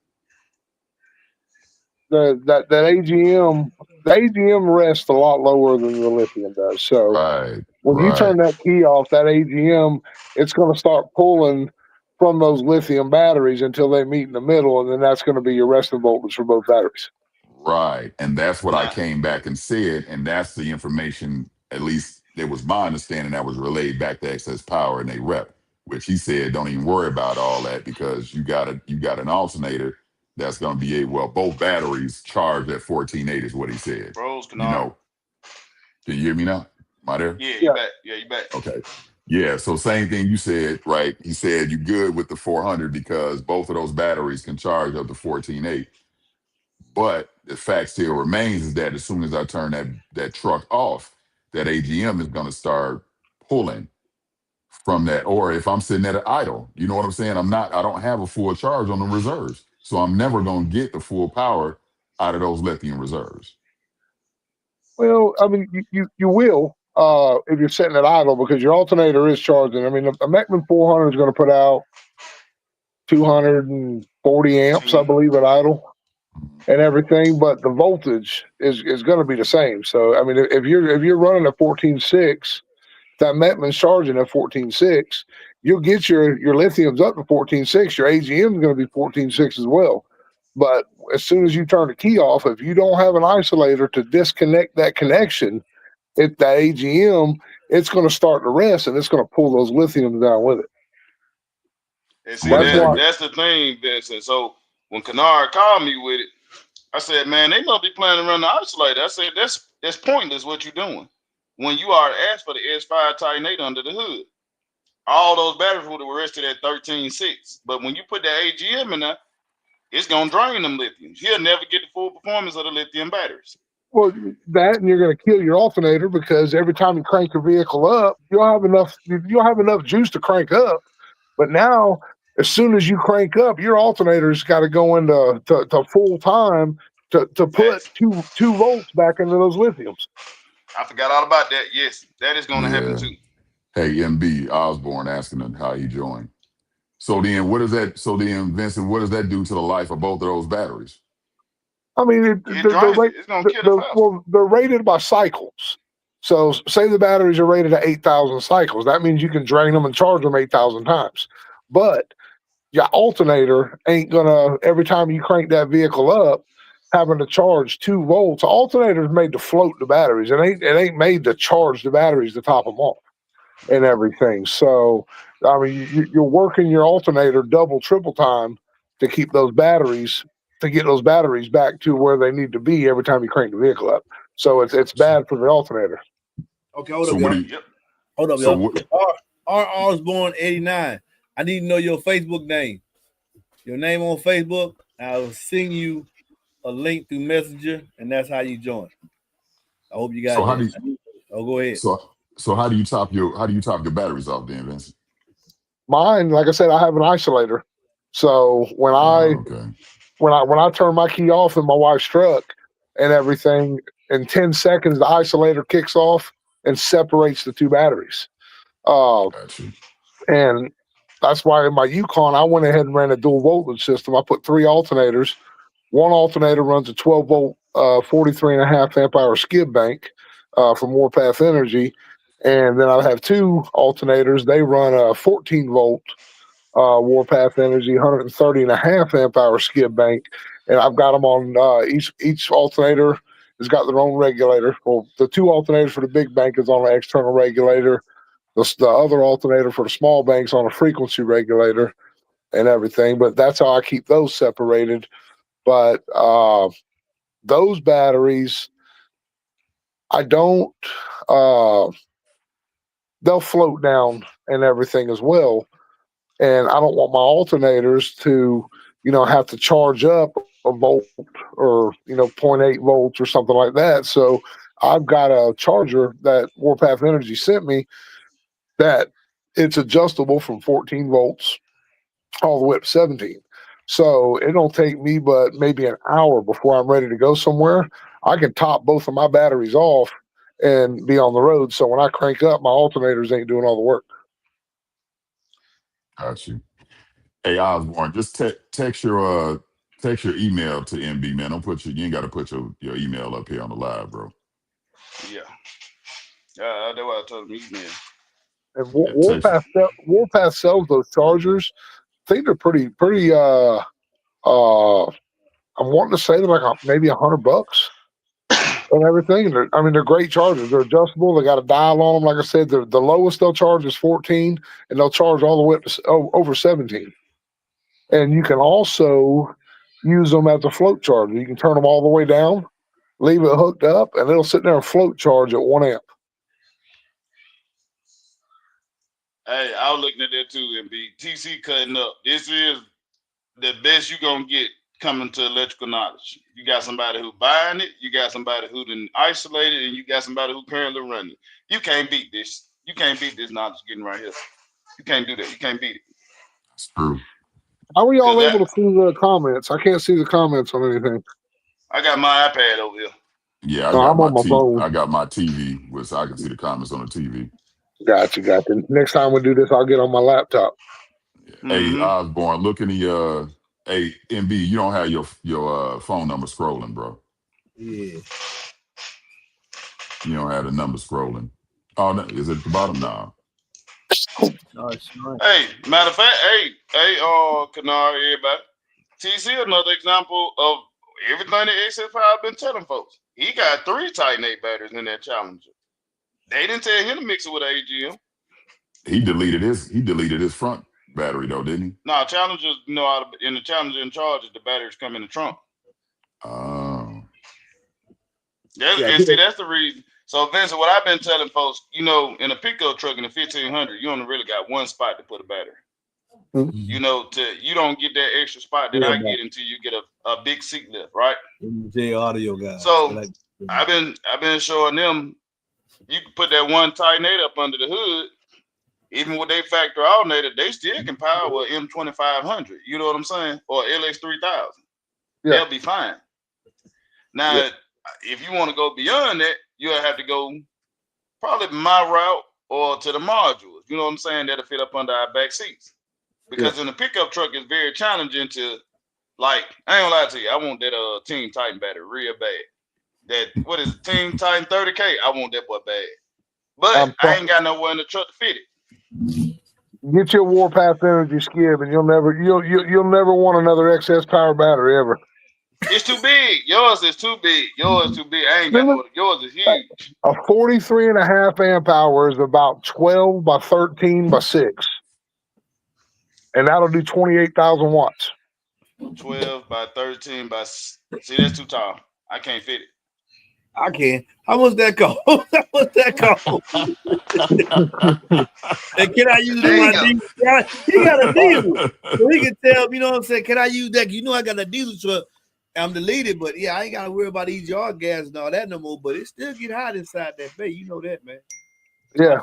That AGM, the AGM rests a lot lower than the lithium does. So when you turn that key off, that AGM, it's going to start pulling from those lithium batteries until they meet in the middle, and then that's going to be your resting voltage for both batteries. Right, and that's what I came back and said, and that's the information, at least it was my understanding, that was relayed back to XS Power and they rep, which he said, don't even worry about all that because you got an alternator that's going to be both batteries charged at 14.8 is what he said. Can you hear me now? Am I there? Yeah, you back. Yeah, you back. Okay. Yeah, so same thing you said, right? He said you good with the 400 because both of those batteries can charge up to 14.8. But the fact still remains is that as soon as I turn that truck off, that AGM is going to start pulling from that. Or if I'm sitting at an idle, you know what I'm saying? I don't have a full charge on the reserves. So I'm never going to get the full power out of those lithium reserves. Well, I mean, you will if you're sitting at idle because your alternator is charging. I mean, a Meckman 400 is going to put out 240 amps, I believe, at idle and everything, but the voltage is going to be the same. So, I mean, if you're running a 14.6, that Meckman's charging at 14.6, you'll get your lithiums up to 14.6. Your AGM is going to be 14.6 as well. But as soon as you turn the key off, if you don't have an isolator to disconnect that connection, the AGM, it's going to start to rest and it's going to pull those lithiums down with it. And see, that's the thing, Vincent. So when Kennard called me with it, I said, man, they must be planning to run the isolator. I said, that's pointless what you're doing. When you are asked for the S5 Titan 8 under the hood, all those batteries would have rested at 13.6. But when you put the AGM in there, it's going to drain them lithiums. He'll never get the full performance of the lithium batteries. Well, that and you're going to kill your alternator because every time you crank your vehicle up, you'll have enough juice to crank up. But now, as soon as you crank up, your alternator's got to go into to full time to put two volts back into those lithiums. I forgot all about that. Yes, that is going to happen too. Hey, MB Osborne asking him how he joined. So then, Vincent, what does that do to the life of both of those batteries? I mean, they're rated by cycles. So say the batteries are rated at 8,000 cycles. That means you can drain them and charge them 8,000 times. But your alternator ain't gonna, every time you crank that vehicle up, having to charge 2 volts. The alternator's made to float the batteries. It ain't made to charge the batteries to top them off and everything. So I mean, you're working your alternator double, triple time to keep those batteries, to get those batteries back to where they need to be every time you crank the vehicle up. So it's bad for the alternator. Okay, hold up, y'all. Hold up, y'all. R. Osborne 89. I need to know your Facebook name. Your name on Facebook. I'll send you a link through Messenger, and that's how you join. I hope you guys. Go ahead. So how do you top your batteries off then, Vincent? Mine, like I said, I have an isolator. So when I turn my key off in my wife's truck and everything, in 10 seconds the isolator kicks off and separates the 2 batteries. And that's why in my Yukon I went ahead and ran a dual voltage system. I put 3 alternators. One alternator runs a 12 volt 43.5 amp hour skid bank from Warpath Energy. And then I have 2 alternators. They run a 14 volt Warpath Energy 130.5 amp hour skid bank. And I've got them on each alternator has got their own regulator. Well, the 2 alternators for the big bank is on an external regulator. The other alternator for the small bank's on a frequency regulator and everything. But that's how I keep those separated. But those batteries, I don't. They'll float down and everything as well. And I don't want my alternators to, have to charge up a volt or, 0.8 volts or something like that. So I've got a charger that Warpath Energy sent me that it's adjustable from 14 volts all the way up to 17. So it don't take me but maybe an hour before I'm ready to go somewhere. I can top both of my batteries off and be on the road. So when I crank up, my alternators ain't doing all the work. Got you. Hey, Osborne, just text your email to MB, man. You ain't got to put your email up here on the live, bro. Yeah. That's what I told him. Email. And Warpath sells those chargers. I think they're pretty. I'm wanting to say they're like maybe $100 and everything. They're great chargers. They're adjustable. They got a dial on them. Like I said, the lowest they'll charge is 14, and they'll charge all the way up to over 17. And you can also use them as a float charger. You can turn them all the way down, leave it hooked up, and it'll sit there and float charge at 1 amp. Hey, I was looking at that too, MB. TC cutting up. This is the best you're going to get coming to electrical knowledge. You got somebody who buying it, you got somebody who done isolated, and you got somebody who currently running it. You can't beat this. You can't beat this knowledge getting right here. You can't do that. You can't beat it. That's true. How are y'all able to see the comments? I can't see the comments on anything. I got my iPad over here. Yeah, I'm on my phone. I got my TV, so I can see the comments on the TV. Gotcha. Next time we do this, I'll get on my laptop. Hey, Osborne, look in the hey, MB, you don't have your phone number scrolling, bro. Yeah. You don't have the number scrolling. Oh, no, is it at the bottom now? No, it's not. Hey, matter of fact, Kanar, everybody. TC, another example of everything that XS5 been telling folks. He got 3 Titan 8 batteries in that Challenger. They didn't tell him to mix it with AGM. He deleted his front battery though, didn't he? No, Challengers, in the Challenger in Charger, the batteries come in the trunk. Oh. And see, that's the reason. So, Vincent, what I've been telling folks, in a pickup truck in the 1500, you only really got one spot to put a battery. Mm-hmm. You don't get that extra spot that I get until you get a big seat lift, right? J audio guy. So I've been showing them you can put that one Titan 8 up under the hood, even with their factory alternator, they still can power a M2500. You know what I'm saying? Or LX3000. Yeah. They'll be fine. Now, if you want to go beyond that, you'll have to go probably my route or to the modules. You know what I'm saying? That'll fit up under our back seats. Because in the pickup truck, it's very challenging to, like, I ain't gonna lie to you, I want that Team Titan battery real bad. That, what is it, Team Titan 30K? I want that boy bad. But I ain't got nowhere in the truck to fit it. Get your Warpath Energy skib, and you'll never want another excess power battery ever. It's too big. Yours is too big. Yours is too big. I ain't got no. Yours is huge. A 43.5 amp hour is about 12 by 13 by 6. And that'll do 28,000 watts. 12 by 13 by... See, that's too tall. I can't fit it. I can. How much that cost? And can I use my diesel? He got a diesel. So he can tell, you know what I'm saying? Can I use that? You know I got a diesel truck. I'm deleted, but I ain't got to worry about EGR gas and all that no more. But it still get hot inside that bay. You know that, man. Yeah,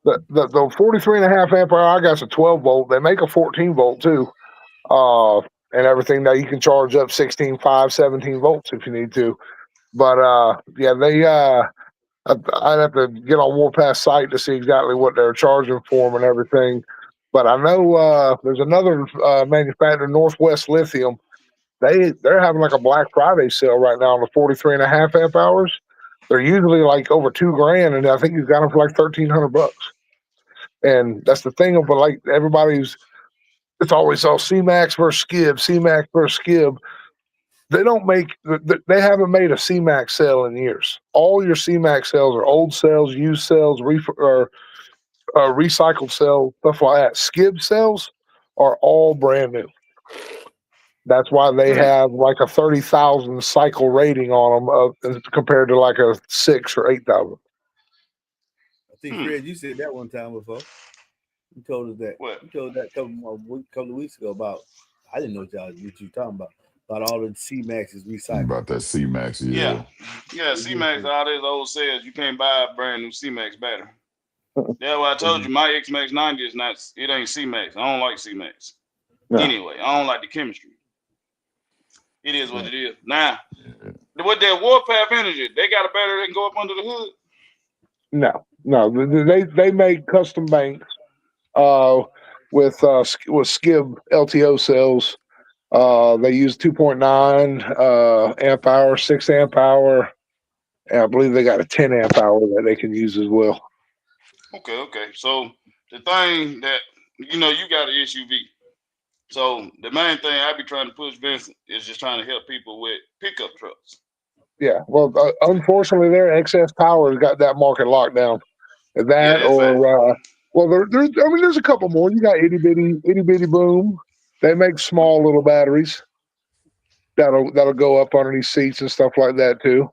but the 43.5 amp hour, I got a 12 volt. They make a 14 volt too. And everything. Now you can charge up 16.5, 17 volts if you need to. But I'd have to get on Warpath's site to see exactly what they're charging for them and everything. But I know there's another manufacturer, Northwest Lithium. They're having like a Black Friday sale right now on the 43.5 amp hours. They're usually like over $2,000, and I think you've got them for like $1,300. And that's the thing of like everybody's. It's always C-Max versus Skib, C-Max versus Skib. They haven't made a C-Max sale in years. All your C-Max sales are old sales, used sales, recycled sales, stuff like that. Skib sales are all brand new. That's why they have like a 30,000 cycle rating on them compared to like a 6,000 or 8,000. I think, Fred, you said that one time before. You told us that. What? You told us that a couple of weeks ago about, I didn't know what you were talking about all the C-Maxes recycled. About that C-Max, yeah. Yeah, C-Max, all these old sales, you can't buy a brand new C-Max battery. That's why I told you my X-Max 90 is not, it ain't C-Max. I don't like C-Max. No. Anyway, I don't like the chemistry. It is what it is. Now, with that Warpath Energy, they got a battery that can go up under the hood? No. They make custom banks with Skib LTO cells. They use 2.9 amp hour, 6 amp hour, and I believe they got a 10 amp hour that they can use as well. Okay. So the thing that you got an SUV. So the main thing I be trying to push Vincent is just trying to help people with pickup trucks. Yeah, well, unfortunately, their excess power has got that market locked down. There's a couple more. You got itty bitty boom. They make small little batteries that'll go up underneath seats and stuff like that too.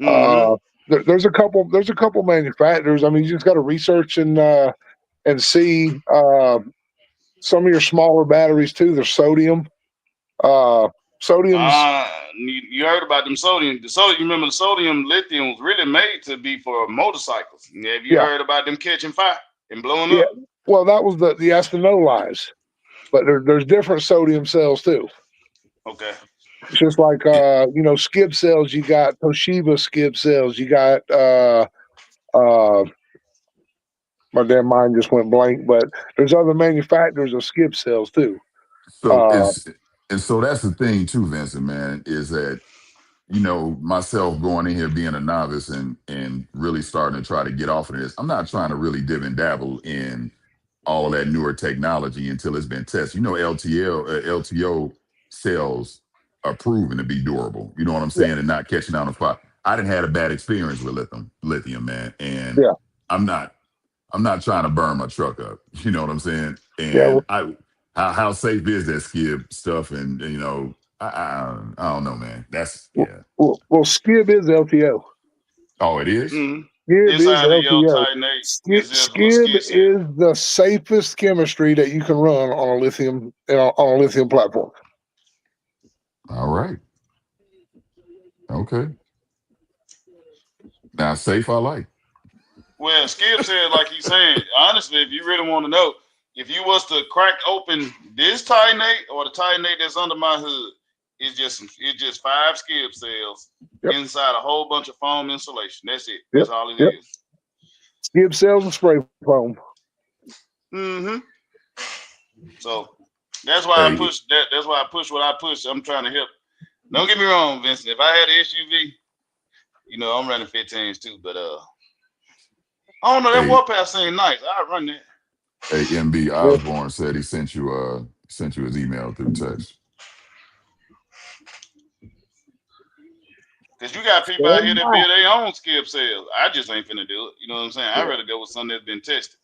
Mm-hmm. There's a couple manufacturers. I mean, you just got to research and see some of your smaller batteries too. There's sodium. Sodium's. You heard about them sodium. The sodium. You remember the sodium lithium was really made to be for motorcycles. Have you heard about them catching fire and blowing up? Well, that was the yes to no lies, but there's different sodium cells too. Okay. It's just like skib cells. You got Toshiba skib cells. You got my damn mind just went blank. But there's other manufacturers of skib cells too. So so that's the thing too, Vincent, man, is that myself going in here being a novice and really starting to try to get off of this. I'm not trying to really dib and dabble in all of that newer technology until it's been tested. LTO cells are proven to be durable. You know what I'm saying? And not catching on fire. I didn't had a bad experience with lithium, man. And I'm not trying to burn my truck up. You know what I'm saying? And how safe is that skib stuff? And I don't know, man. That's Well, skib is LTO. Oh, it is? Mm-hmm. Skib is LTO. Skib is the safest chemistry that you can run on a lithium platform. All right. Okay. Now, safe I like. Well, Skip said, like he's saying, honestly, if you really want to know, if you was to crack open this titanate or the titanate that's under my hood, it's just 5 skib cells inside a whole bunch of foam insulation. That's it. That's all it is. Skib cells and spray foam. Mm-hmm. So that's why I push that. That's why I push what I push. I'm trying to help. Don't get me wrong, Vincent. If I had an SUV, I'm running 15s too, but I don't know. That Warpath seemed nice. I run that. Hey, MB Osborne said he sent you his email through text. Because you got people out here that build their own skib cells. I just ain't finna do it. You know what I'm saying? I'd rather go with something that's been tested.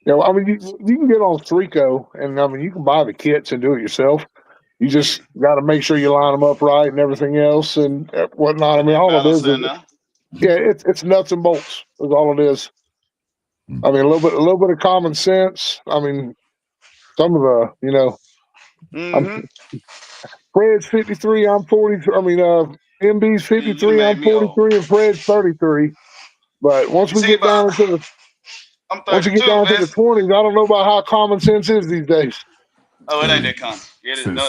Yeah, I mean, you can get on Strico, and I mean, you can buy the kits and do it yourself. You just got to make sure you line them up right and everything else and whatnot. I mean, all it is it's nuts and bolts. Is all it is. I mean, a little bit of common sense. I mean, some of the, Fred's 53. I'm 43. I mean, MB's 53. I'm 43, and Fred's 33. But once we get down into the once you get down to the 20s, I don't know about how common sense is these days. Oh, it ain't that common. It's not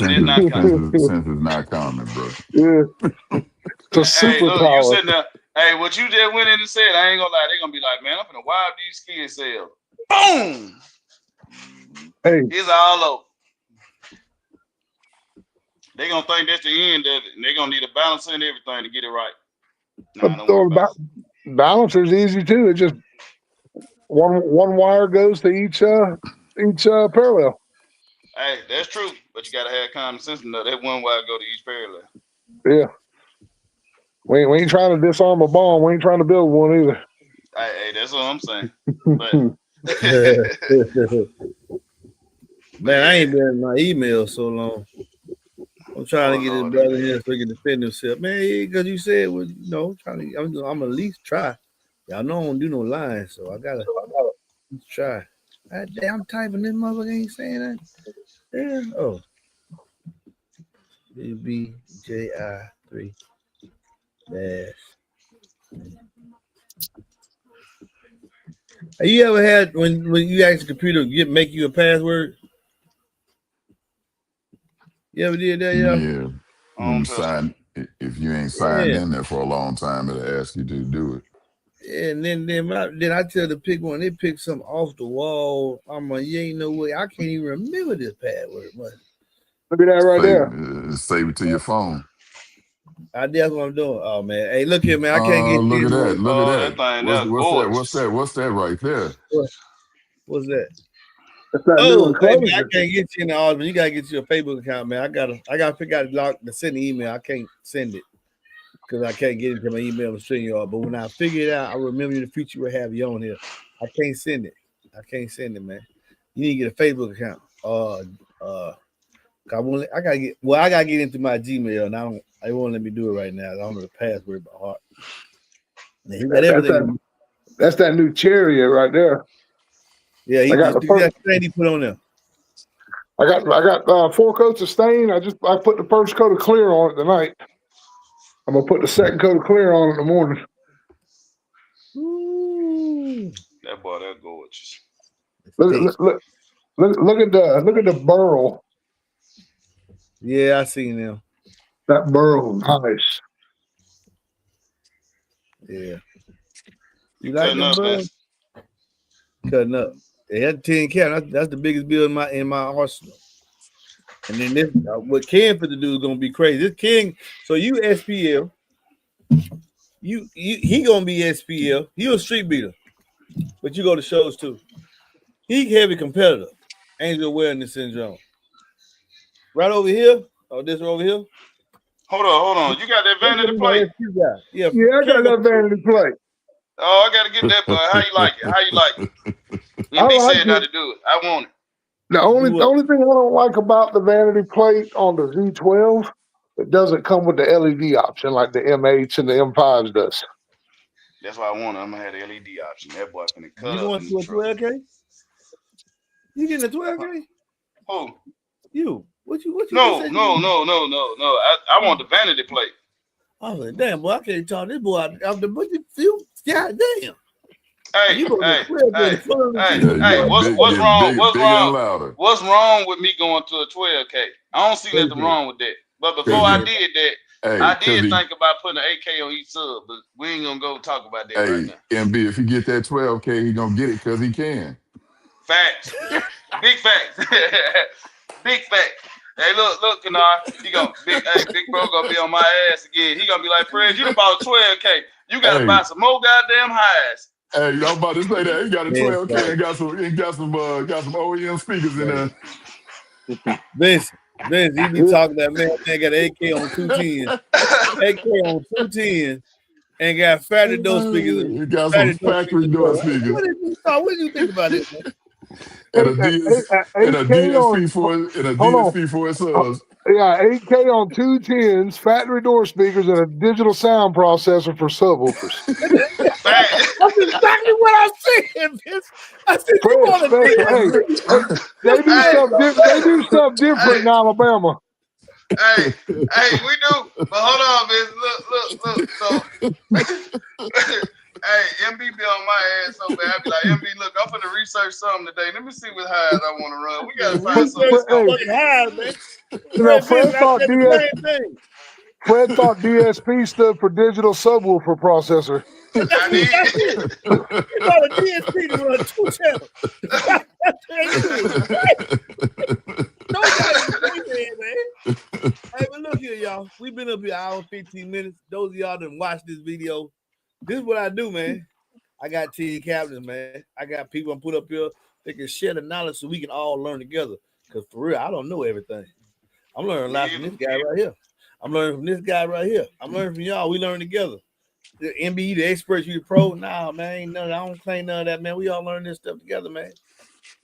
common. Sense is not common, bro. Yeah. It's a superpower. Look, you sitting there. Hey, what you just went in and said, I ain't gonna lie. They're gonna be like, man, I'm gonna wipe these skid cells. Boom. Hey, it's all over. They gonna think that's the end of it, and they gonna need a balancer and everything to get it right. Balancer's easy too. It just one wire goes to each parallel. Hey, that's true, but you gotta have common sense to know that one wire go to each parallel. Yeah. We ain't trying to disarm a bomb. We ain't trying to build one either. Hey, that's what I'm saying. But man, I ain't been in my email so long. I'm trying to get his brother here so he can defend himself. Man, because you said, I'm gonna at least try. Y'all know I don't do no lying, so I gotta try. I'm typing this motherfucker ain't saying that. Yeah. Oh. BBJI3 dash. Have you ever had when you ask the computer make you a password? You ever did that, Yeah. If you ain't signed in there for a long time, it'll ask you to do it. Yeah, and then I tell the pick one, they pick something off the wall. I'm like, you ain't no way. I can't even remember this password. Look at that right there. Save it to your phone. That's what I'm doing. Oh man, hey, look here, man. I can't get look at that. Look at that. What's that right there? What's that? That's that new enclosure. I can't get you in the Osborne. You gotta get you a Facebook account, man. I gotta figure out to send the email. I can't send it because I can't get into my email and string you all. But when I figure it out, I remember in the future we'll have you on here. I can't send it. Man. You need to get a Facebook account. I gotta get into my Gmail, and I won't let me do it right now. I don't know the password by heart. He got everything. That's that new Chariot right there. Yeah, he got the stain he put on there. I got 4 coats of stain. I put the first coat of clear on it tonight. I'm gonna put the second coat of clear on it in the morning. That boy, that gorgeous. Look at the Burrow. Yeah, I seen them. That Burrow, nice. Yeah. You like them, bro? Cutting up. They had 10 cap. That's the biggest bill in my arsenal. And then this, what Ken for the do is gonna be crazy. This King, so you SPL, he gonna be SPL. He a street beater, but you go to shows too. He heavy competitor. Angel awareness syndrome. Right over here. Oh, this over here. Hold on. You got that vanity plate? Yeah, I got that vanity plate. Oh, I gotta get that, boy. How you like it? MB said not to do it. I want it. The only thing I don't like about the vanity plate on the Z12, it doesn't come with the LED option like the M8s and the M5s does. That's why I want it. I'm gonna have the LED option. That boy finna cut you up. going to a 12K? You getting a 12K? Who? You? What you? No. I want the vanity plate. I was like, damn, boy, I can't talk this boy out the budget. God damn. Hey, what's What's wrong with me going to a 12K? I don't see nothing wrong with that. But before I did that, I did think about putting an 8K on each sub, but we ain't gonna go talk about that right now. MB, if he get that 12K, he gonna get it because he can. Facts. Big facts. Big facts. Hey, look, Kennard. Big bro gonna be on my ass again. He gonna be like, Fred, you done bought a 12K. You gotta buy some more goddamn highs. Hey, I'm about to say that. He got a 12K and got some OEM speakers in there. Vince, he be talking that man got an AK on 210. AK on 210 and got factory door speakers. He got some factory door speakers. What do you think about it, man? And a DSP for his subs. Yeah, 8K on 210s, factory door speakers, and a digital sound processor for subwoofers. That's exactly what I said, Vince. I said, they do stuff different in Alabama. Hey, we do. But hold on, Vince. Look. So, hey, MB be on my ass so bad. I be like, MB, look, I'm gonna research something today. Let me see what highs I want to run. We gotta find something. Highs, man. Fred thought DSP stood for digital subwoofer processor. I need it. You got a DSP to run 2 channels. Man. Hey, but look here, y'all. We've been up here an hour and 15 minutes. Those of y'all that watch this video, this is what I do, man. I got team captains, man. I got people I put up here that can share the knowledge so we can all learn together. Because for real, I don't know everything. I'm learning a lot from this guy right here. I'm learning from this guy right here. I'm learning from y'all. We learn together. The MBE, the experts, you the pro. Nah, man, ain't none. I don't claim none of that, man. We all learn this stuff together, man.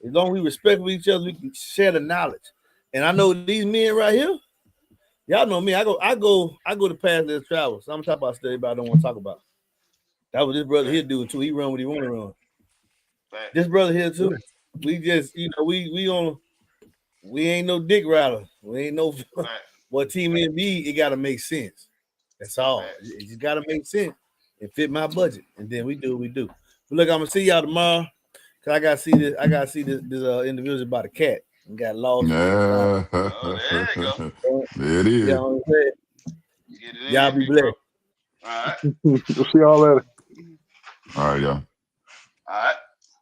As long as we respect each other, we can share the knowledge. And I know these men right here. Y'all know me. I go to past their travel. So I'm talking about stuff I don't want to talk about. That was this brother here doing too. He run what he want to run. This brother here too. We just, we ain't no dick rider. We ain't no what team MBE, it gotta make sense. That's all. It just gotta make sense and fit my budget. And then we do what we do. But look, I'm gonna see y'all tomorrow. Cause I gotta see this individual about a cat and got lost. There you go. There it is. You know what I'm saying? Y'all be blessed. All right. We'll see y'all later. All right, y'all. All right.